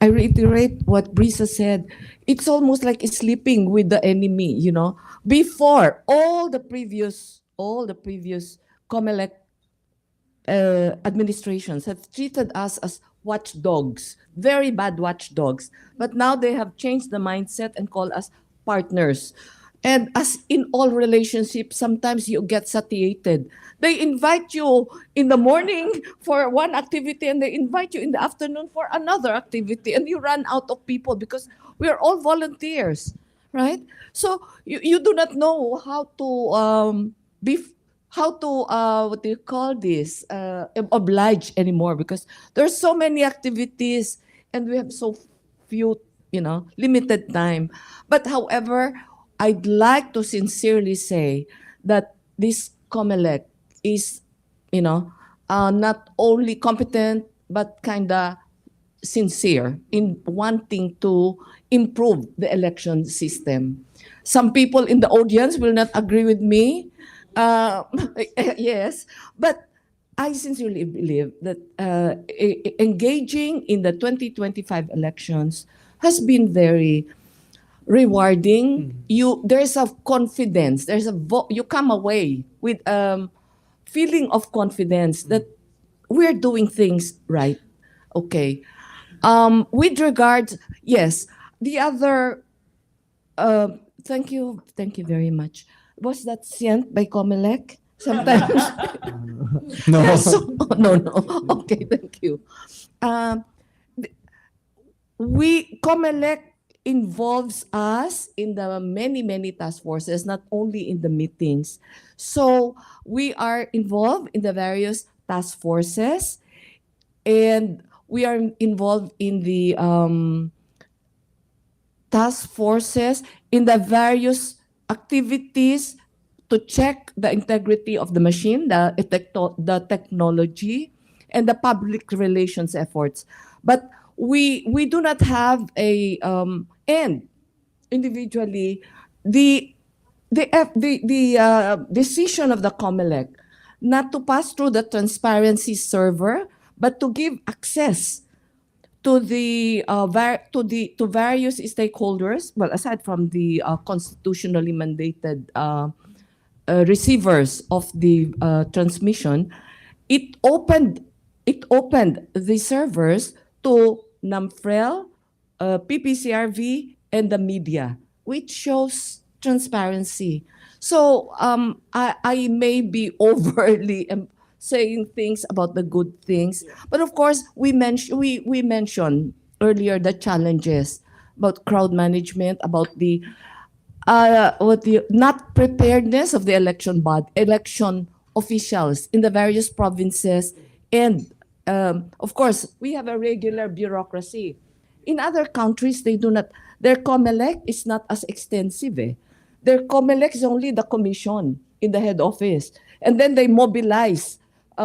Speaker 12: I reiterate what Brisa said. It's almost like sleeping with the enemy, you know. Before, all the previous COMELEC administrations have treated us as watchdogs, very bad watchdogs. But now they have changed the mindset and call us partners. And as in all relationships, sometimes you get satiated. They invite you in the morning for one activity and they invite you in the afternoon for another activity, and you run out of people because we are all volunteers, right? So you do not know how to what do you call this, oblige anymore, because there's so many activities and we have so few, limited time. But however, I'd like to sincerely say that this COMELEC is, not only competent, but kind of sincere in wanting to improve the election system. Some people in the audience will not agree with me. Yes, but I sincerely believe that engaging in the 2025 elections has been very rewarding. There's a confidence. You come away with feeling of confidence that we're doing things right. Okay. With regards, yes, the other. Thank you very much. Was that sent by COMELEC? Sometimes.
Speaker 11: No.
Speaker 12: No. Okay, thank you. COMELEC involves us in the many task forces, not only in the meetings. So we are involved in the various task forces, and we are involved in the task forces in the various activities to check the integrity of the machine, the technology, and the public relations efforts. But we do not have a and individually the decision of the COMELEC not to pass through the transparency server, but to give access to the to various stakeholders. Well, aside from the constitutionally mandated receivers of the transmission, it opened the servers to ANFREL, PPCRV, and the media, which shows transparency. So I may be overly saying things about the good things, but of course we mentioned earlier the challenges about crowd management, about the not preparedness of the election officials in the various provinces, and of course we have a regular bureaucracy. In other countries, they do not. Their COMELEC is not as extensive. Their COMELEC is only the commission in the head office, and then they mobilize.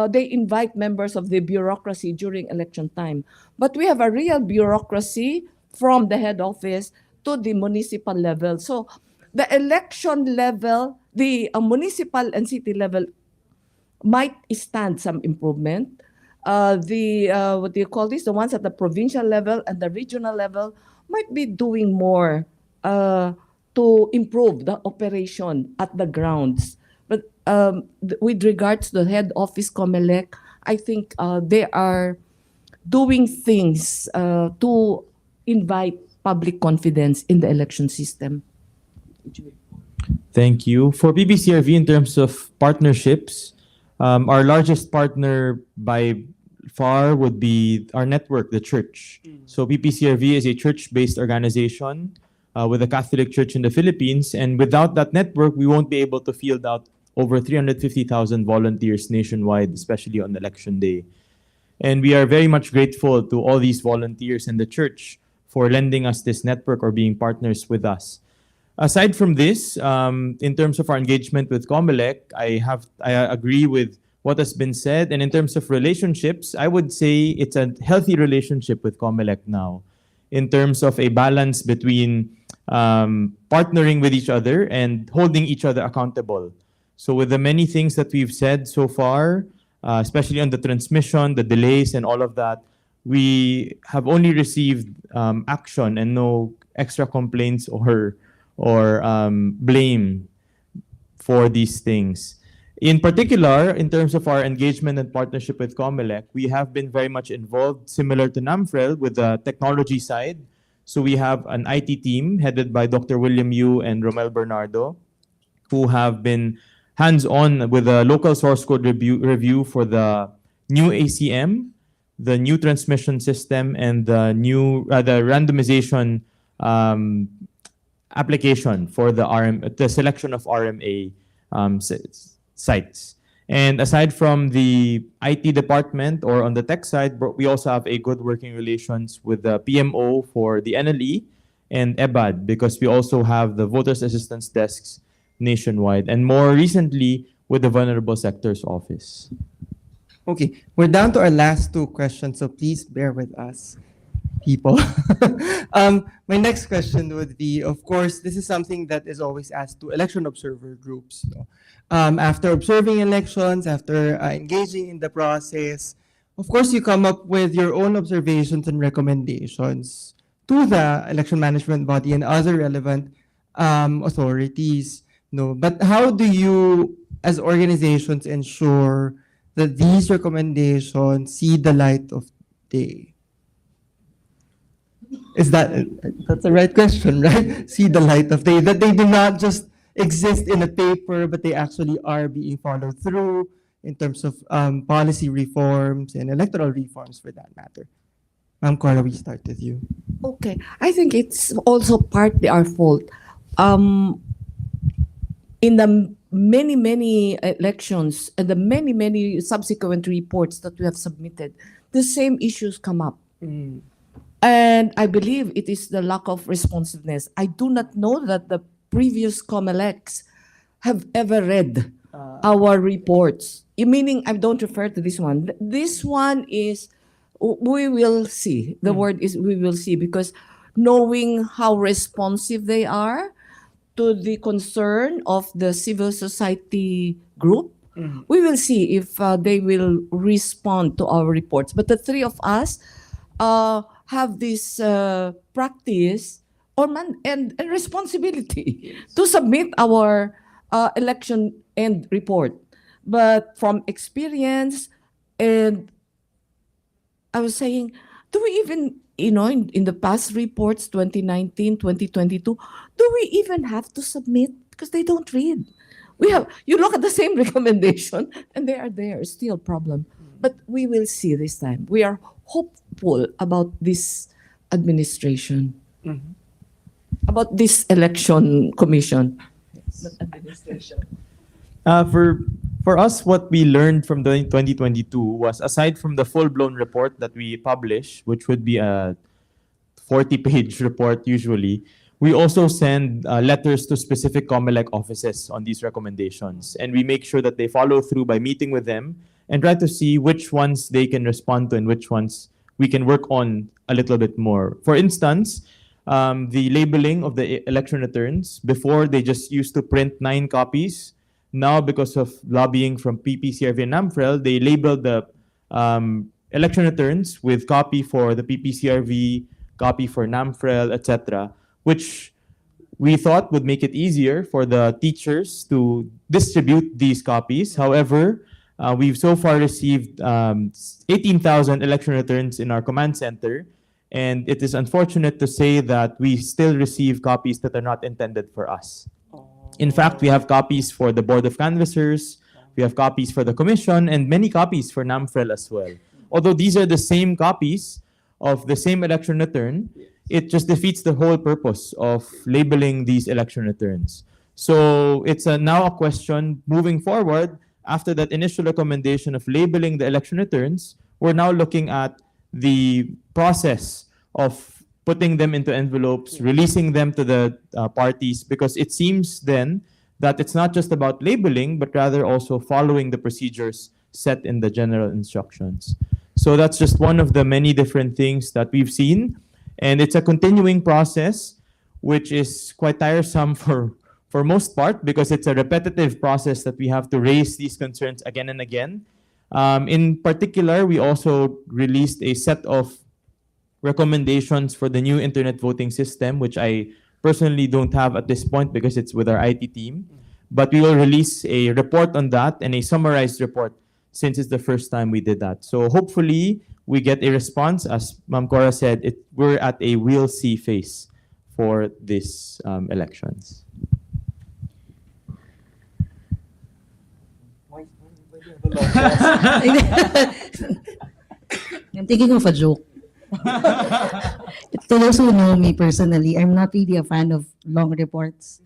Speaker 12: They invite members of the bureaucracy during election time. But we have a real bureaucracy from the head office to the municipal level. So the election level, the municipal and city level might stand some improvement. What do you call this? The ones at the provincial level and the regional level might be doing more to improve the operation at the grounds. But with regards to the head office COMELEC, I think they are doing things to invite public confidence in the election system.
Speaker 13: Thank you. For PPCRV, in terms of partnerships, our largest partner by far would be our network, the church. So PPCRV is a church-based organization with the Catholic Church in the Philippines, and without that network, we won't be able to field out over 350,000 volunteers nationwide, especially on election day. And we are very much grateful to all these volunteers and the church for lending us this network or being partners with us. Aside from this, in terms of our engagement with Comelec, I agree with what has been said. And in terms of relationships, I would say it's a healthy relationship with Comelec now, in terms of a balance between partnering with each other and holding each other accountable. So with the many things that we've said so far, especially on the transmission, the delays, and all of that, we have only received action and no extra complaints or blame for these things. In particular, in terms of our engagement and partnership with Comelec, we have been very much involved, similar to NAMFREL, with the technology side. So we have an IT team headed by Dr. William Yu and Romel Bernardo, who have been hands-on with the local source code review for the new ACM, the new transmission system, and the randomization application for the selection of RMA sites. And aside from the IT department or on the tech side, we also have a good working relations with the PMO for the NLE and EBAD, because we also have the voters assistance desks nationwide, and more recently with the vulnerable sectors office.
Speaker 11: Okay, we're down to our last two questions, so please bear with us, people. My next question would be, of course, this is something that is always asked to election observer groups. No? After observing elections, after engaging in the process, of course, you come up with your own observations and recommendations to the election management body and other relevant authorities. No, but how do you, as organizations, ensure that these recommendations see the light of day? That's the right question, right? See the light of day, that they do not just exist in a paper, but they actually are being followed through in terms of policy reforms and electoral reforms, for that matter. Ma'am Cora, we start with you.
Speaker 12: Okay, I think it's also partly our fault. In the many elections and the many subsequent reports that we have submitted, the same issues come up. And I believe it is the lack of responsiveness. I do not know that the previous COMELECs have ever read our reports. Meaning, I don't refer to this one. This one is, we will see. The word is we will see, because knowing how responsive they are to the concern of the civil society group, we will see if they will respond to our reports. But the three of us have this practice and responsibility to submit our election end report. But from experience, and I was saying, do we even, in the past reports, 2019, 2022, do we even have to submit? Because they don't read. You look at the same recommendation and they are there, still problem. But we will see this time. We are hopeful about this administration, about this election commission. Administration.
Speaker 13: For us, what we learned from the 2022 was, aside from the full-blown report that we publish, which would be a 40-page report usually, we also send letters to specific COMELEC offices on these recommendations. And we make sure that they follow through by meeting with them and try to see which ones they can respond to and which ones we can work on a little bit more. For instance, the labeling of the election returns. Before, they just used to print 9 copies. Now, because of lobbying from PPCRV and NAMFREL, they labeled the election returns with copy for the PPCRV, copy for NAMFREL, etc., which we thought would make it easier for the teachers to distribute these copies. However, we've so far received 18,000 election returns in our command center, and it is unfortunate to say that we still receive copies that are not intended for us. In fact, we have copies for the Board of Canvassers, we have copies for the Commission, and many copies for NAMFREL as well. Although these are the same copies of the same election return, it just defeats the whole purpose of labeling these election returns. So it's now a question moving forward. After that initial recommendation of labeling the election returns, we're now looking at the process of putting them into envelopes, releasing them to the parties, because it seems then that it's not just about labeling, but rather also following the procedures set in the general instructions. So that's just one of the many different things that we've seen. And it's a continuing process, which is quite tiresome for most part, because it's a repetitive process that we have to raise these concerns again and again. In particular, we also released a set of recommendations for the new internet voting system, which I personally don't have at this point because it's with our IT team. But we will release a report on that and a summarized report since it's the first time we did that. So hopefully we get a response. As Ma'am Cora said, we're at a we'll see phase for these elections.
Speaker 14: I'm thinking of a joke. To those who know me personally, I'm not really a fan of long reports.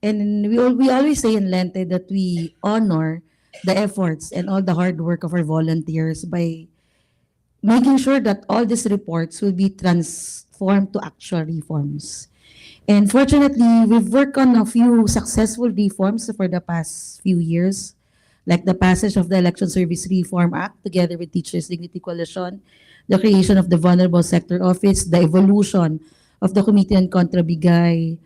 Speaker 14: And we always say in Lente that we honor the efforts and all the hard work of our volunteers by making sure that all these reports will be transformed to actual reforms. And fortunately, we've worked on a few successful reforms for the past few years, like the passage of the Election Service Reform Act together with Teachers Dignity Coalition, the creation of the Vulnerable Sector Office, the evolution of the Committee on Contrabigay,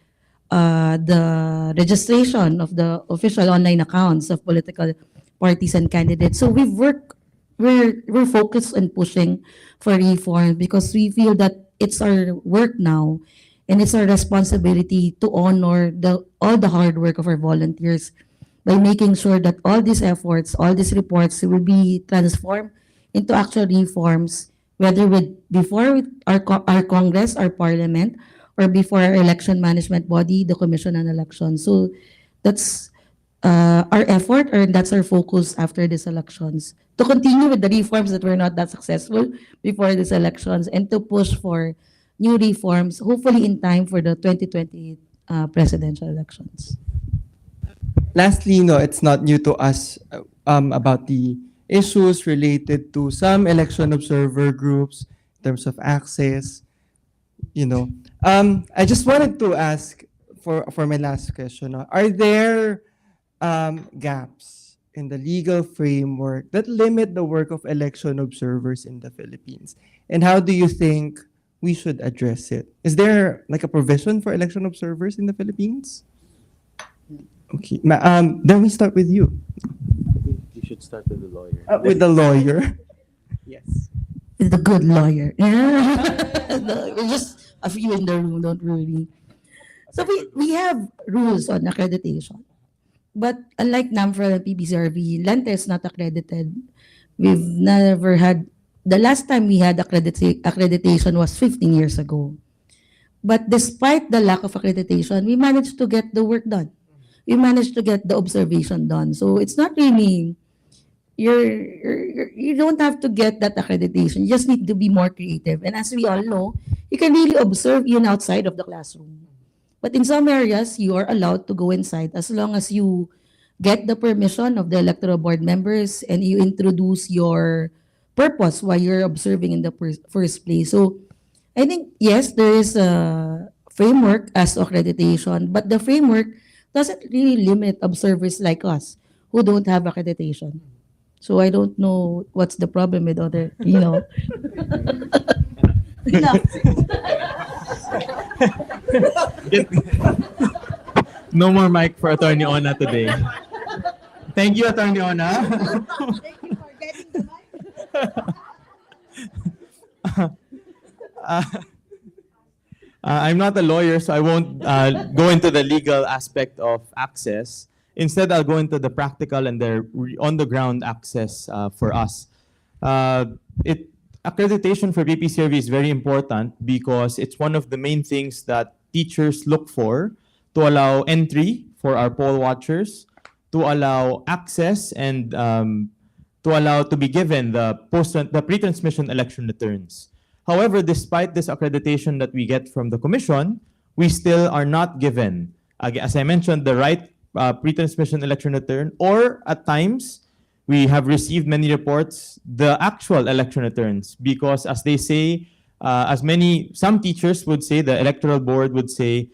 Speaker 14: the registration of the official online accounts of political parties and candidates. So we're focused on pushing for reform because we feel that it's our work now and it's our responsibility to honor all the hard work of our volunteers by making sure that all these efforts, all these reports will be transformed into actual reforms, whether before our Congress, our Parliament, or before our election management body, the Commission on Elections. So that's our effort, or that's our focus after these elections, to continue with the reforms that were not that successful before these elections and to push for new reforms, hopefully in time for the 2028 presidential elections.
Speaker 11: Lastly, no, it's not new to us about the issues related to some election observer groups in terms of access. I just wanted to ask for my last question. Are there gaps in the legal framework that limit the work of election observers in the Philippines? And how do you think we should address it? Is there like a provision for election observers in the Philippines? Okay, then we start with you.
Speaker 13: You should start with the lawyer.
Speaker 11: With the lawyer. Yes.
Speaker 14: With the good lawyer. We're just a few in the room, don't worry. So we have rules on accreditation. But unlike NAMFREL and PBCRV, Lente is not accredited. We've never had, the last time we had accreditation was 15 years ago. But despite the lack of accreditation, we managed to get the work done. We managed to get the observation done. So it's not really, you don't have to get that accreditation. You just need to be more creative. And as we all know, you can really observe even outside of the classroom. But in some areas, you are allowed to go inside as long as you get the permission of the electoral board members and you introduce your purpose why you're observing in the first place. So I think, yes, there is a framework as to accreditation, but the framework doesn't really limit observers like us who don't have accreditation. So I don't know what's the problem with other,
Speaker 13: No more mic for Attorney Ona today. Thank you, Attorney Ona. I'm not a lawyer, so I won't go into the legal aspect of access. Instead, I'll go into the practical and the on-the-ground access for us. Accreditation for PPCRV is very important because it's one of the main things that teachers look for to allow entry for our poll watchers, to allow access, and to allow to be given the pre-transmission election returns. However, despite this accreditation that we get from the Commission, we still are not given, as I mentioned, the right pre-transmission election return, or at times, we have received many reports, the actual election returns, because as they say, some teachers would say, the electoral board would say,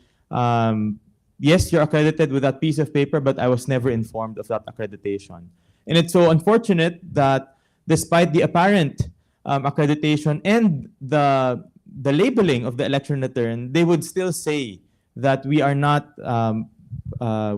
Speaker 13: yes, you're accredited with that piece of paper, but I was never informed of that accreditation. And it's so unfortunate that despite the apparent accreditation and the labeling of the election return, they would still say that we are not,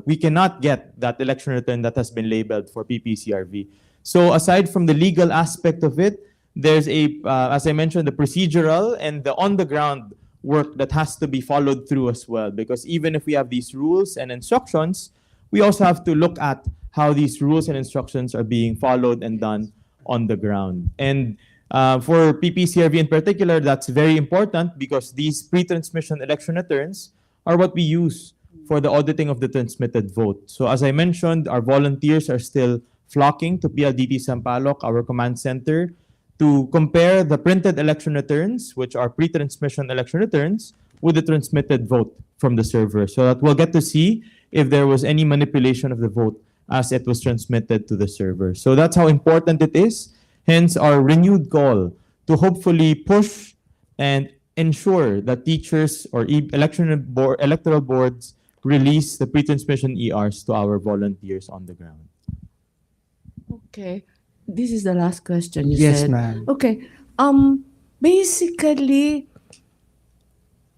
Speaker 13: we cannot get that election return that has been labeled for PPCRV. So aside from the legal aspect of it, there's as I mentioned, the procedural and the on-the-ground work that has to be followed through as well. Because even if we have these rules and instructions, we also have to look at how these rules and instructions are being followed and done on the ground. And for PPCRV in particular, that's very important because these pre-transmission election returns are what we use for the auditing of the transmitted vote. So as I mentioned, our volunteers are still flocking to PLDT Sampaloc, our command center, to compare the printed election returns, which are pre-transmission election returns, with the transmitted vote from the server, so that we'll get to see if there was any manipulation of the vote as it was transmitted to the server. So that's how important it is. Hence our renewed call to hopefully push and ensure that teachers or electoral boards release the pre-transmission ERs to our volunteers on the ground.
Speaker 12: Okay. This is the last question you
Speaker 1: Yes,
Speaker 12: said.
Speaker 1: ma'am.
Speaker 12: Okay. Basically,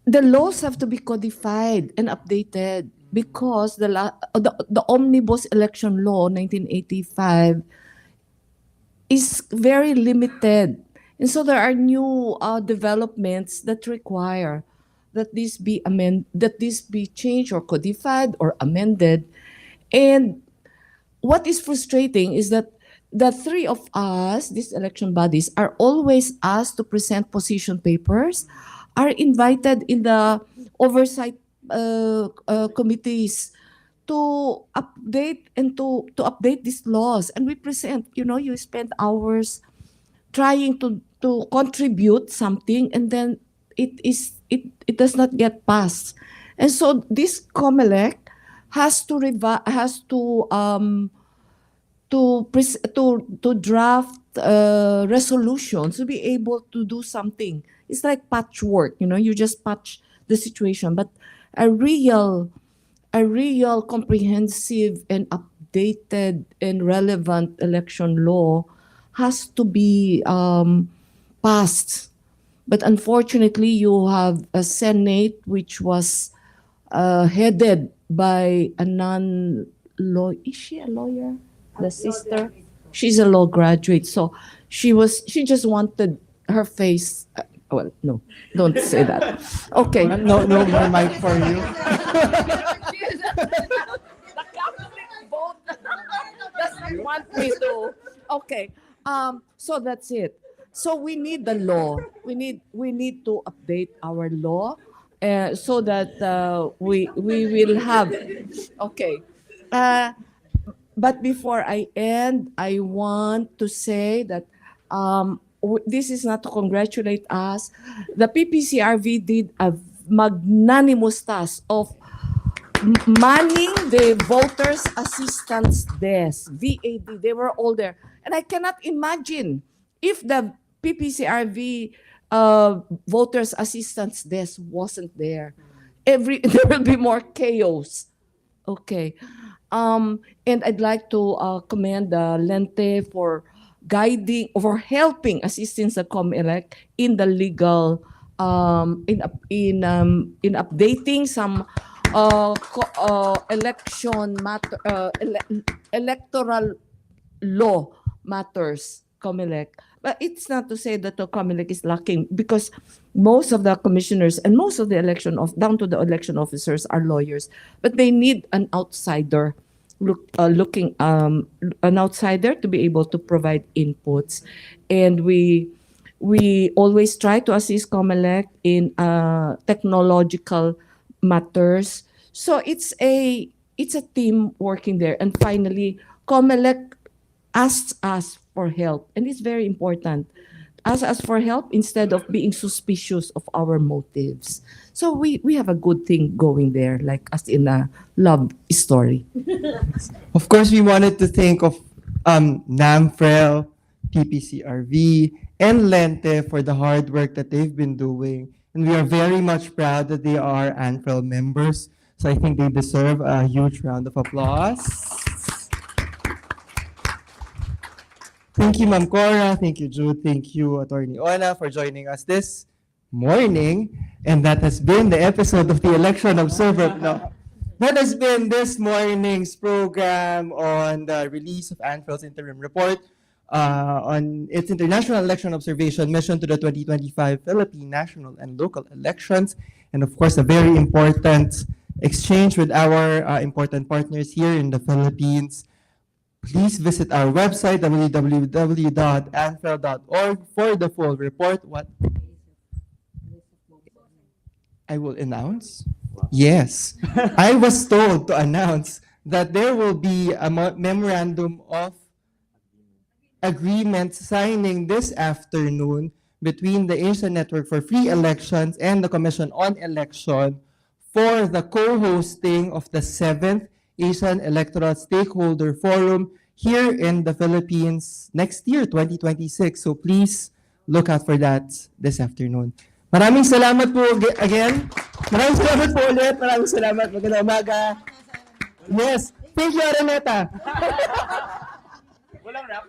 Speaker 12: the laws have to be codified and updated because the Omnibus Election Law 1985 is very limited. And so there are new developments that require that this be changed or codified or amended. And what is frustrating is that the three of us, these election bodies, are always asked to present position papers, are invited in the oversight committees to update and to update these laws. And we present, you spend hours trying to contribute something, and then it does not get passed. And so this COMELEC has to draft resolutions to be able to do something. It's like patchwork, you just patch the situation. But a real comprehensive and updated and relevant election law has to be passed. But unfortunately, you have a Senate which was headed by a non-law. Is she a lawyer? The sister? She's a law graduate. So she just wanted her face. Well, no, don't say that. Okay.
Speaker 11: No more mic for you.
Speaker 12: The Catholic vote doesn't want me to. Okay. So that's it. So we need the law. We need to update our law so that we will have. Okay. But before I end, I want to say that this is not to congratulate us. The PPCRV did a magnanimous task of manning the voters' assistance desk, VAD. They were all there. And I cannot imagine if the PPCRV voters' assistance desk wasn't there. There will be more chaos. Okay. And I'd like to commend Lente for guiding or helping assisting the COMELEC in the legal in updating some election matter electoral law matters, COMELEC. But it's not to say that the COMELEC is lacking, because most of the commissioners and most of the down to the election officers are lawyers, but they need an outsider looking an outsider to be able to provide inputs. And we always try to assist COMELEC in technological matters. So it's a team working there. And finally, COMELEC asks us for help, and it's very important. Ask us for help instead of being suspicious of our motives. So we have a good thing going there, like as in a love story.
Speaker 11: Of course, we wanted to think of NAMFREL, PPCRV, and Lente for the hard work that they've been doing. And we are very much proud that they are ANFREL members. So I think they deserve a huge round of applause. Thank you, Ma'am Cora. Thank you, Jude. Thank you, Attorney Ona, for joining us this morning. And that has been the episode of the Election Observer. No, that has been this morning's program on the release of ANFREL's interim report on its international election observation mission to the 2025 Philippine national and local elections. And of course, a very important exchange with our important partners here in the Philippines. Please visit our website, www.anfrel.org, for the full report. What I will announce? Yes. I was told to announce that there will be a memorandum of agreement signing this afternoon between the Asian Network for Free Elections and the Commission on Election for the co-hosting of the 7th Asian Electoral Stakeholder Forum here in the Philippines next year, 2026. So please look out for that this afternoon. Maraming salamat po again. Maraming salamat po ulit. Maraming salamat. Magandang umaga. Yes. Thank you, Araneta.
Speaker 13: Walang rap.